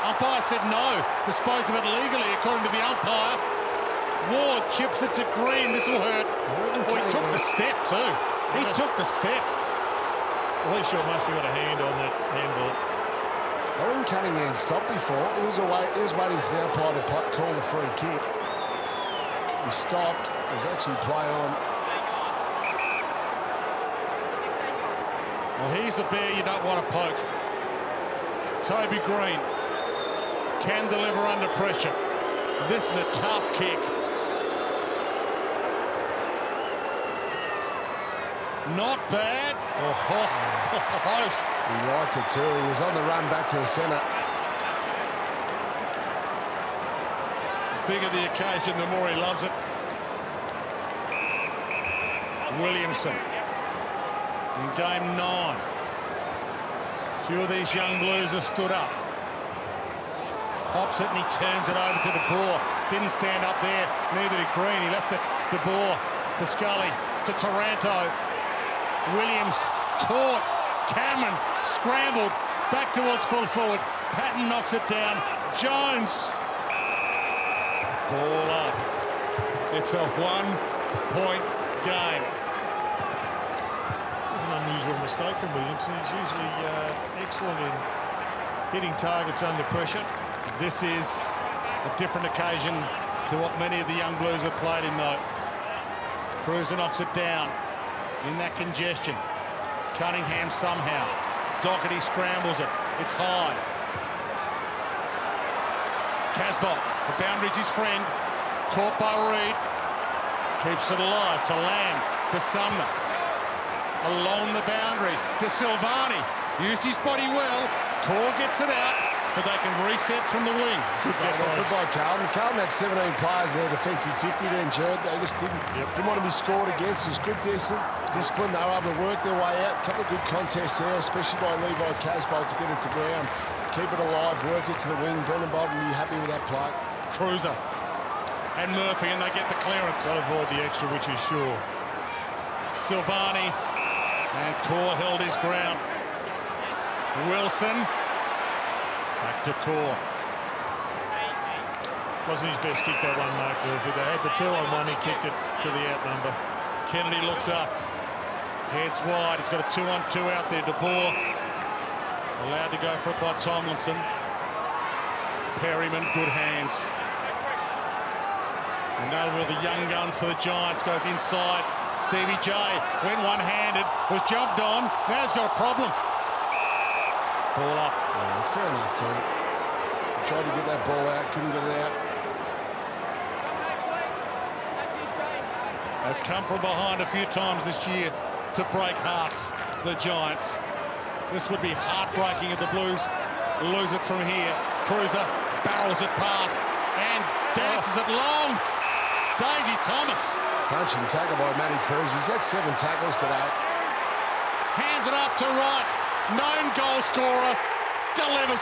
Umpire said no. Dispose of it legally, according to the umpire. Ward chips it to Green. This will hurt. Oh, he took the step too. He took the step. Well, he sure must have got a hand on that handball. I think Cunningham stopped before. He was waiting for the umpire to call the free kick. He stopped. It was actually play on. Well, here's a bear you don't want to poke. Toby Green can deliver under pressure. This is a tough kick. Not bad. Post. He liked it too. He was on the run back to the centre. The bigger the occasion, the more he loves it. Williamson in game 9. A few of these young Blues have stood up. Pops it and he turns it over to De Boer. Didn't stand up there, neither did Green. He left it De Boer, to Scully, to Taranto. Williams caught. Cameron scrambled back towards full forward. Patton knocks it down. Jones. Ball up. It's a 1-point game. It was an unusual mistake from Williamson. He's usually excellent in hitting targets under pressure. This is a different occasion to what many of the young Blues have played in, though. Cruiser knocks it down in that congestion. Cunningham somehow. Doherty scrambles it. It's high. Casbolt, the boundary's his friend. Caught by Reid. Keeps it alive to Lamb, to Sumner. Along the boundary to Silvani. Used his body well. Core gets it out, but they can reset from the wing. Good by Carlton. Carlton had 17 players in their defensive 50 then, Jared. They just didn't want to be scored against. It was good discipline. They were able to work their way out. A couple of good contests there, especially by Levi Casbolt to get it to ground. Keep it alive, work it to the wing. Brendan Bolton will be happy with that play. Cruiser and Murphy, and they get the clearance. Got to avoid the extra, which is sure. Silvani, and Core held his ground. Wilson, back to Core. Wasn't his best kick, that one, Mark Murphy. They had the 2-on-1, he kicked it to the outnumber. Kennedy looks up, heads wide. He's got a 2-on-2 out there. De Boer allowed to go for it by Tomlinson. Perryman, good hands. Another of the young guns for the Giants goes inside. Stevie J went one-handed, was jumped on. Now he's got a problem. Ball up. Yeah, it's fair enough too. He tried to get that ball out, couldn't get it out. They've come from behind a few times this year to break hearts, the Giants. This would be heartbreaking if the Blues lose it from here. Cruiser barrels it past and dances it long. Daisy Thomas. Crunching tackle by Matty Cruz. He's had 7 tackles today. Hands it up to right. Known goal scorer. Delivers.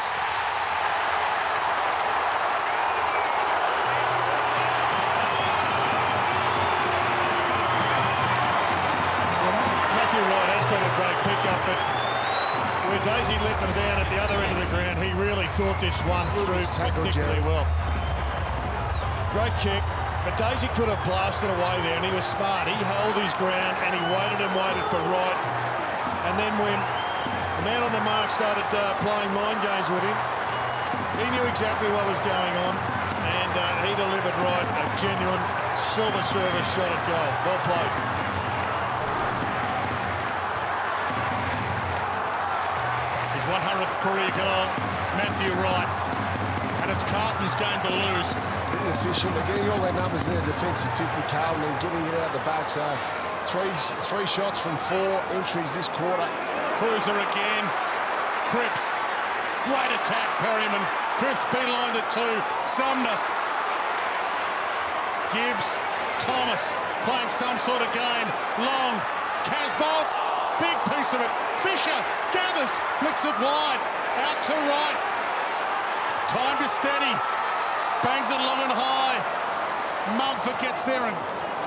Matthew Wright has been a great pickup, but where Daisy let them down at the other end of the ground, he really thought this one through particularly well. Great kick. But Daisy could have blasted away there, and he was smart. He held his ground, and he waited and waited for Wright. And then when the man on the mark started playing mind games with him, he knew exactly what was going on, and he delivered Wright a genuine silver service shot at goal. Well played. His 100th career goal, Matthew Wright. And it's Carlton's game to lose. Pretty efficient. They're getting all their numbers in their defensive 50, Carlton, and getting it out the back. So three shots from 4 entries this quarter. Cruiser again. Cripps. Great attack, Perryman. Cripps beelined it too. Sumner. Gibbs. Thomas playing some sort of game. Long. Casbolt. Big piece of it. Fisher gathers. Flicks it wide. Out to right. Time to steady. Bangs it long and high. Mumford gets there and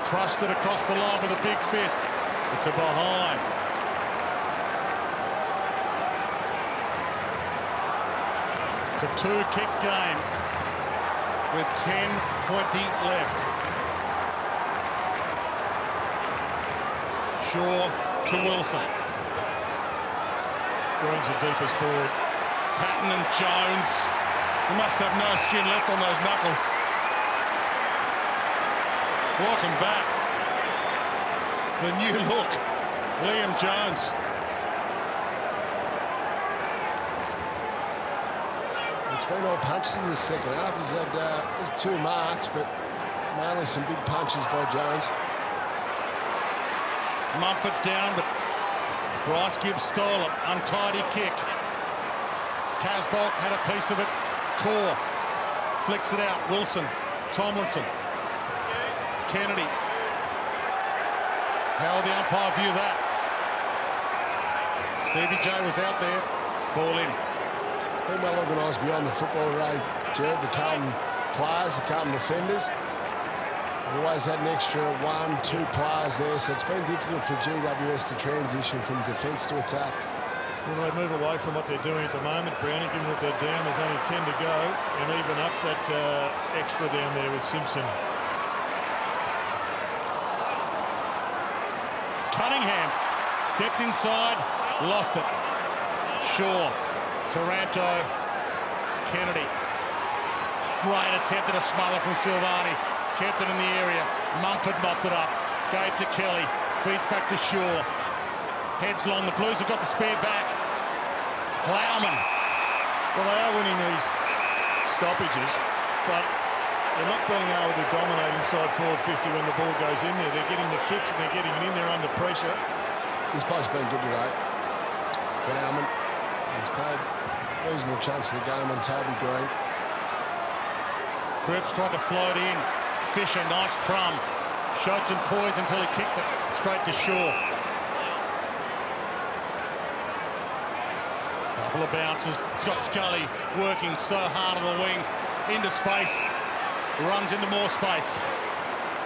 crushed it across the line with a big fist. It's a behind. It's a two-kick game with 10:20 left. Shaw to Wilson. Green's the deepest forward. Patton and Jones. He must have no skin left on those knuckles. Welcome back. The new look, Liam Jones. It's been all punches in the second half. He's had just 2 marks, but mainly some big punches by Jones. Mumford down, but Bryce Gibbs stole it. Untidy kick. Casbolt had a piece of it. Core flicks it out. Wilson, Tomlinson, Kennedy. How will the umpire view that? Stevie J was out there. Ball in. Been well organised beyond the football today, Jared. The Carlton players, the Carlton defenders, have always had an extra 1, 2 players there, so it's been difficult for GWS to transition from defence to attack. Well, they move away from what they're doing at the moment, Brownie, given that they're down, there's only 10 to go, and even up that extra down there with Simpson. Cunningham stepped inside, lost it. Shaw, Taranto, Kennedy. Great attempt at a smother from Silvani. Kept it in the area. Mumford mopped it up. Gave to Kelly. Feeds back to Shaw. Heads long. The Blues have got the spare back. Plowman. Well, they are winning these stoppages, but they're not being able to dominate inside forward 50 when the ball goes in there. They're getting the kicks and they're getting it in there under pressure. This bloke's been good today. Plowman. He's played reasonable chunks of the game on Toby Green. Cripps tried to float in. Fisher, nice crumb. Showed some poise until he kicked it straight to Shaw. Couple of bounces. It's got Scully working so hard on the wing. Into space. Runs into more space.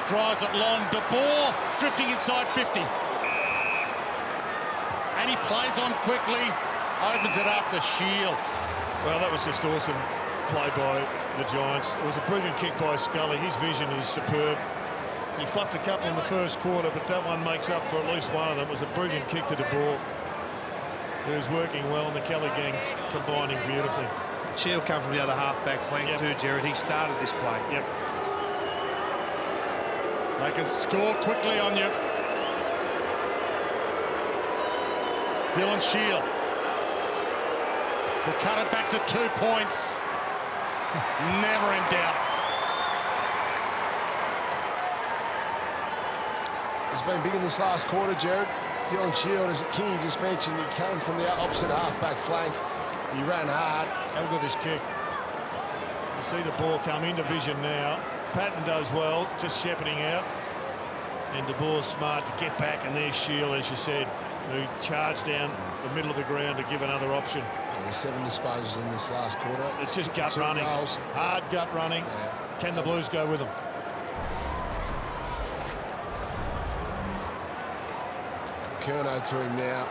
Drives it long. De Boer drifting inside 50. And he plays on quickly. Opens it up to Shield. Well, that was just awesome play by the Giants. It was a brilliant kick by Scully. His vision is superb. He fluffed a couple in the first quarter, but that one makes up for at least one of them. It was a brilliant kick to De Boer. It was working well, and the Kelly gang combining beautifully. Shield come from the other half-back flank too, Jared. He started this play. Yep. They can score quickly on you. Dylan Shield. They cut it back to 2 points. Never in doubt. He's been big in this last quarter, Jared. Dylan Shield, as King just mentioned, he came from the opposite half-back flank. He ran hard. Have a look at this kick. You see the ball come into vision now. Patton does well, just shepherding out. And De Boer's smart to get back, and there's Shield, as you said, who charged down the middle of the ground to give another option. Yeah, 7 disposals in this last quarter. It's just gut 2 running. goals. Hard gut running. Yeah. Can the Blues go with them? Curnow to him now.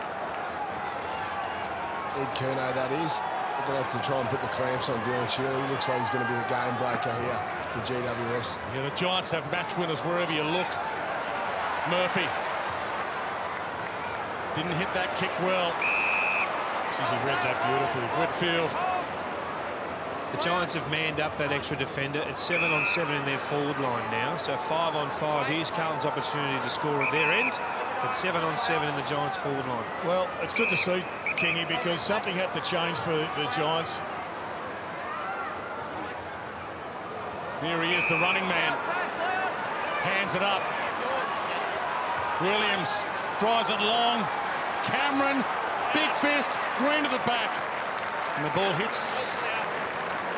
Ed Curnow, that is. They're going to have to try and put the clamps on Dylan Shield. He looks like he's going to be the game breaker here for GWS. Yeah, the Giants have match winners wherever you look. Murphy. Didn't hit that kick well. Jeez, he read that beautifully. Whitfield. The Giants have manned up that extra defender. It's 7-on-7 in their forward line now. So 5-on-5. Here's Carlton's opportunity to score at their end. It's 7-on-7 in the Giants forward line. Well, it's good to see, Kingy, because something had to change for the Giants. Here he is, the running man. Hands it up. Williams drives it long. Cameron, big fist, Green to the back. And the ball hits.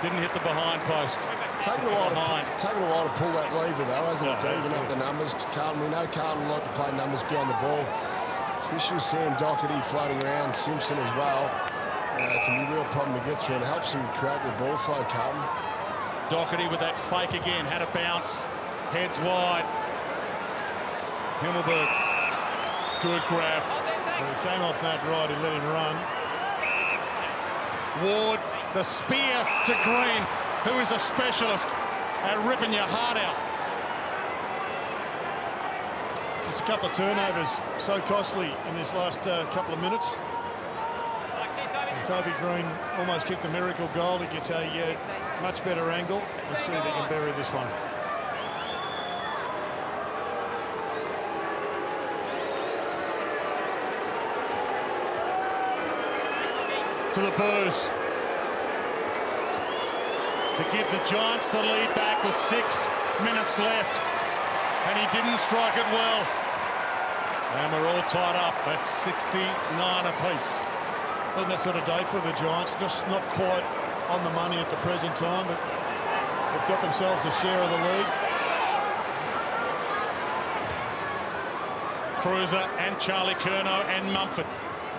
Didn't hit the behind post. Taking a while to pull that lever, though, hasn't it, to even up the numbers. Carlton, we know Carlton like to play numbers beyond the ball, especially with Sam Doherty floating around, Simpson as well. It can be a real problem to get through, and it helps them create their ball flow, Carlton. Doherty with that fake again, had a bounce, heads wide. Himmelberg, good grab. Well, he came off Matt Wright, he let him run. Ward The spear to Green, who is a specialist at ripping your heart out. Just a couple of turnovers, so costly in this last couple of minutes. And Toby Green almost kicked the miracle goal. He gets a much better angle. Let's see if he can bury this one. To the boos. To give the Giants the lead back with 6 minutes left. And he didn't strike it well. And we're all tied up. That's 69 apiece. Wasn't that sort of day for the Giants? Just not quite on the money at the present time, but they've got themselves a share of the lead. Cruiser and Charlie Curnow and Mumford.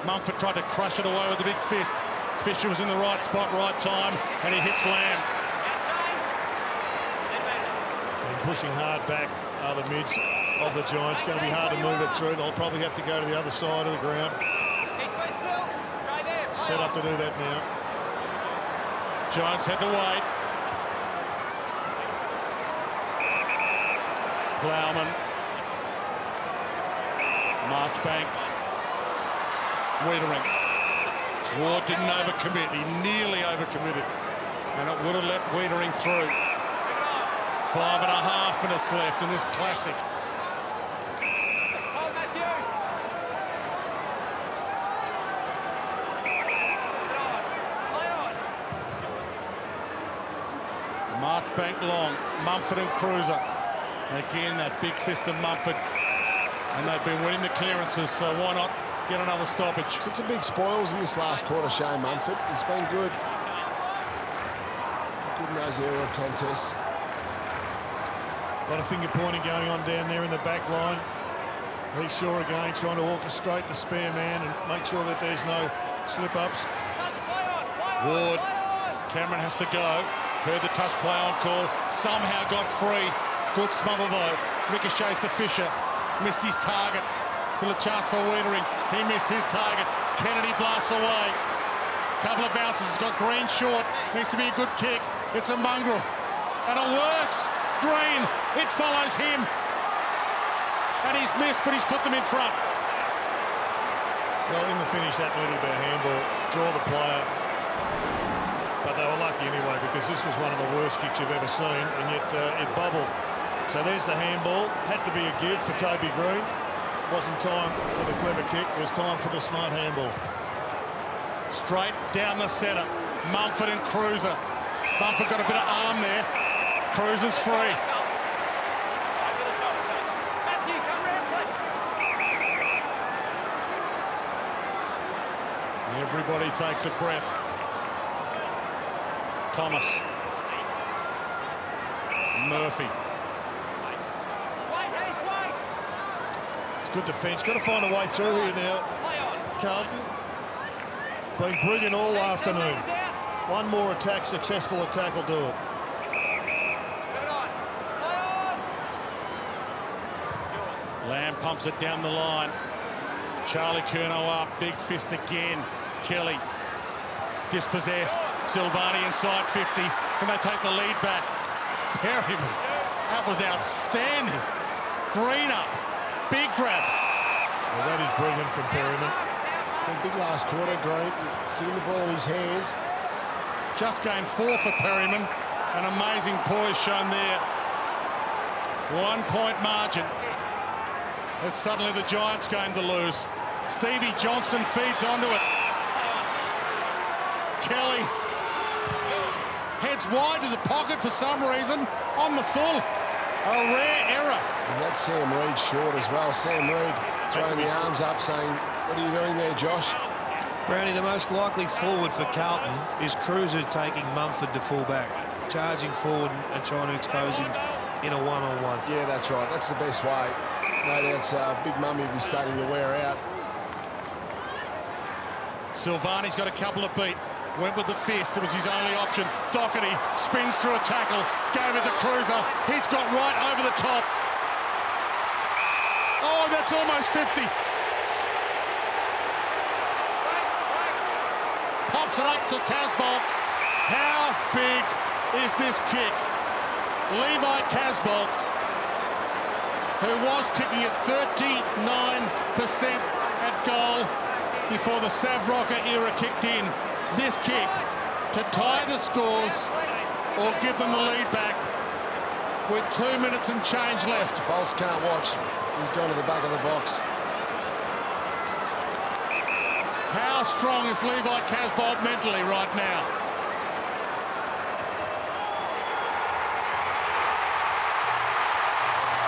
Mumford tried to crush it away with a big fist. Fisher was in the right spot, right time, and he hits Lamb. And pushing hard back are the mids of the Giants. Going to be hard to move it through. They'll probably have to go to the other side of the ground. Set up to do that now. Giants had to wait. Plowman. Marchbank. Wiedering. Ward didn't overcommit. He nearly overcommitted. And it would have let Wiedering through. 5.5 minutes left in this classic. Marchbank long. Mumford and Cruiser. Again, that big fist of Mumford. And they've been winning the clearances, so why not get another stoppage? It's a big spoils in this last quarter, Shane Mumford. He's been good. Good in those aerial contests. A lot of finger pointing going on down there in the back line. He's sure again trying to orchestrate the spare man and make sure that there's no slip-ups. Ward. Cameron has to go. Heard the touch play on call. Somehow got free. Good smother though. Ricochets to Fisher. Missed his target. Still a chance for Wiedering. He missed his target. Kennedy blasts away. Couple of bounces. He's got Green short. Needs to be a good kick. It's a mongrel. And it works. Green. It follows him. And he's missed, but he's put them in front. Well, in the finish, that needed to be a handball. Draw the player. But they were lucky anyway, because this was one of the worst kicks you've ever seen, and yet it bubbled. So there's the handball. Had to be a give for Toby Green. Wasn't time for the clever kick. It was time for the smart handball. Straight down the centre. Mumford and Cruiser. Mumford got a bit of arm there. Cruiser's free. Everybody takes a breath. Thomas. Murphy. It's good defence. Got to find a way through here now. Carlton. Been brilliant all afternoon. One more attack, successful attack will do it. Lamb pumps it down the line. Charlie Curnow up. Big fist again. Kelly. Dispossessed. Silvani inside 50. And they take the lead back. Perryman. That was outstanding. Green up. Big grab. Well, that is brilliant from Perryman. It's a big last quarter, Green. He's getting the ball in his hands. Just game 4 for Perryman. An amazing poise shown there. 1 point margin. It's suddenly the Giants' game to lose. Stevie Johnson feeds onto it. Kelly heads wide to the pocket for some reason. On the full. A rare error. He had Sam Reid short as well. Sam Reid throwing the arms up saying, what are you doing there, Josh? Brownie, the most likely forward for Carlton is Cruiser taking Mumford to full back, charging forward and trying to expose him in a one-on-one. Yeah, that's right. That's the best way. No doubt Big Mummy will be starting to wear out. Silvani's got a couple of beat. Went with the fist. It was his only option. Doherty spins through a tackle. Gave it to Cruiser. He's got right over the top. Oh, that's almost 50. Pops it up to Casbolt. How big is this kick? Levi Casbolt, who was kicking at 39% at goal before the Savrocker era kicked in. This kick to tie the scores or give them the lead back with 2 minutes and change left. Bolts can't watch. He's going to the back of the box. How strong is Levi Casbolt mentally right now?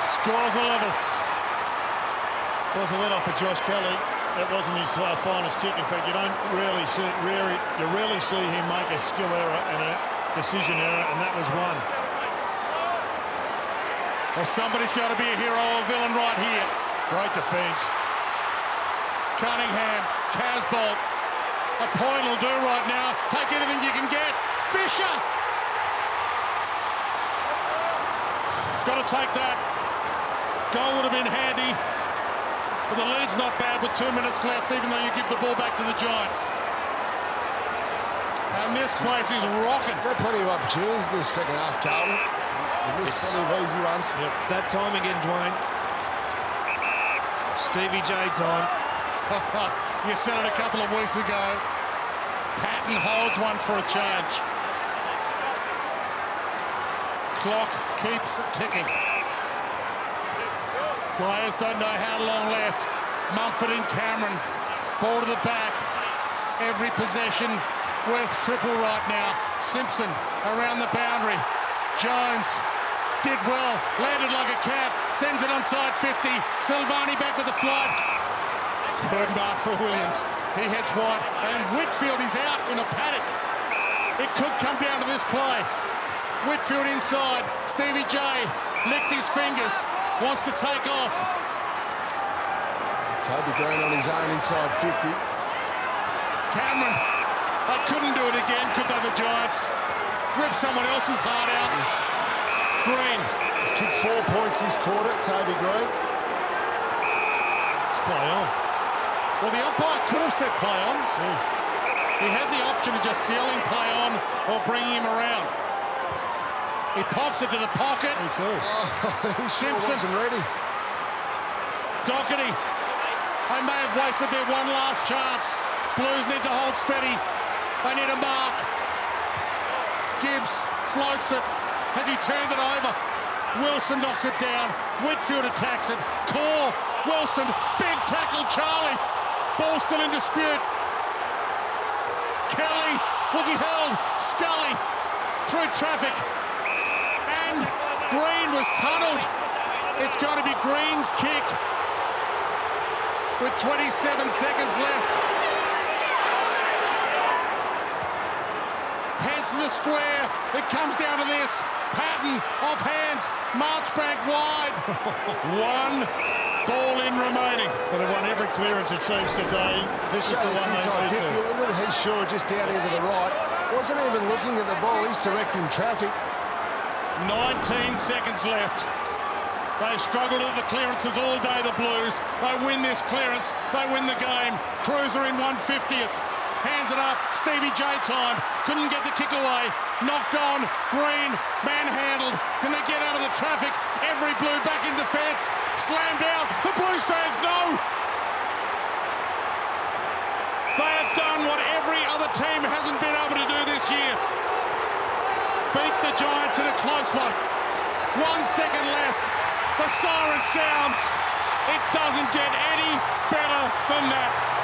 Scores a level. Was a let-off for Josh Kelly. That wasn't his finest kick. In fact, you rarely see him make a skill error and a decision error, and that was one. Well, somebody's got to be a hero or villain right here. Great defence. Cunningham, Casbolt. A point will do right now. Take anything you can get. Fisher! Got to take that. Goal would have been handy. But the lead's not bad with 2 minutes left, even though you give the ball back to the Giants. And this place is rocking. Got plenty of opportunities in this second half, Carlton. They missed plenty of easy ones. Yep, it's that time again, Dwayne. Stevie J time. You said it a couple of weeks ago. Patton holds one for a change. Clock keeps ticking. Players don't know how long left. Mumford and Cameron. Ball to the back. Every possession worth triple right now. Simpson around the boundary. Jones did well. Landed like a cat. Sends it onside 50. Silvani back with the flight. Bird mark for Williams. He heads wide. And Whitfield is out in a paddock. It could come down to this play. Whitfield inside. Stevie J licked his fingers. Wants to take off. Toby Green on his own inside 50. Cameron. They couldn't do it again, could they, the Giants? Rip someone else's heart out. Green. He's kicked 4 points this quarter, Toby Green. Let's play on. Well, the umpire could have said play on. Jeez. He had the option of just sealing play on or bringing him around. He pops it to the pocket. Me too. Oh, he sure Simpson. wasn't ready. Doherty. They may have wasted their one last chance. Blues need to hold steady. They need a mark. Gibbs floats it. Has he turned it over? Wilson knocks it down. Whitfield attacks it. Core. Wilson. Big tackle, Charlie. Ball still in dispute. Kelly. Was he held? Scully. Through traffic. And Green was tunnelled. It's got to be Green's kick with 27 seconds left. Heads to the square. It comes down to this. Patton off hands. Marchbank wide. One ball in remaining. Well, they won every clearance, it seems, today. This is the one inside they 50. need to. Look at Henshaw just down here to the right. Wasn't even looking at the ball. He's directing traffic. 19 seconds left. They've struggled at the clearances all day, the Blues. They win this clearance. They win the game. Cruiser in 1/50th. Hands it up. Stevie J time. Couldn't get the kick away. Knocked on. Green. Manhandled. Can they get out of the traffic? Every Blue back in defence. Slammed out. The Blues fans know. They have done what every other team hasn't been able to do this year. Beat the Giants in a close one. 1 second left. The siren sounds. It doesn't get any better than that.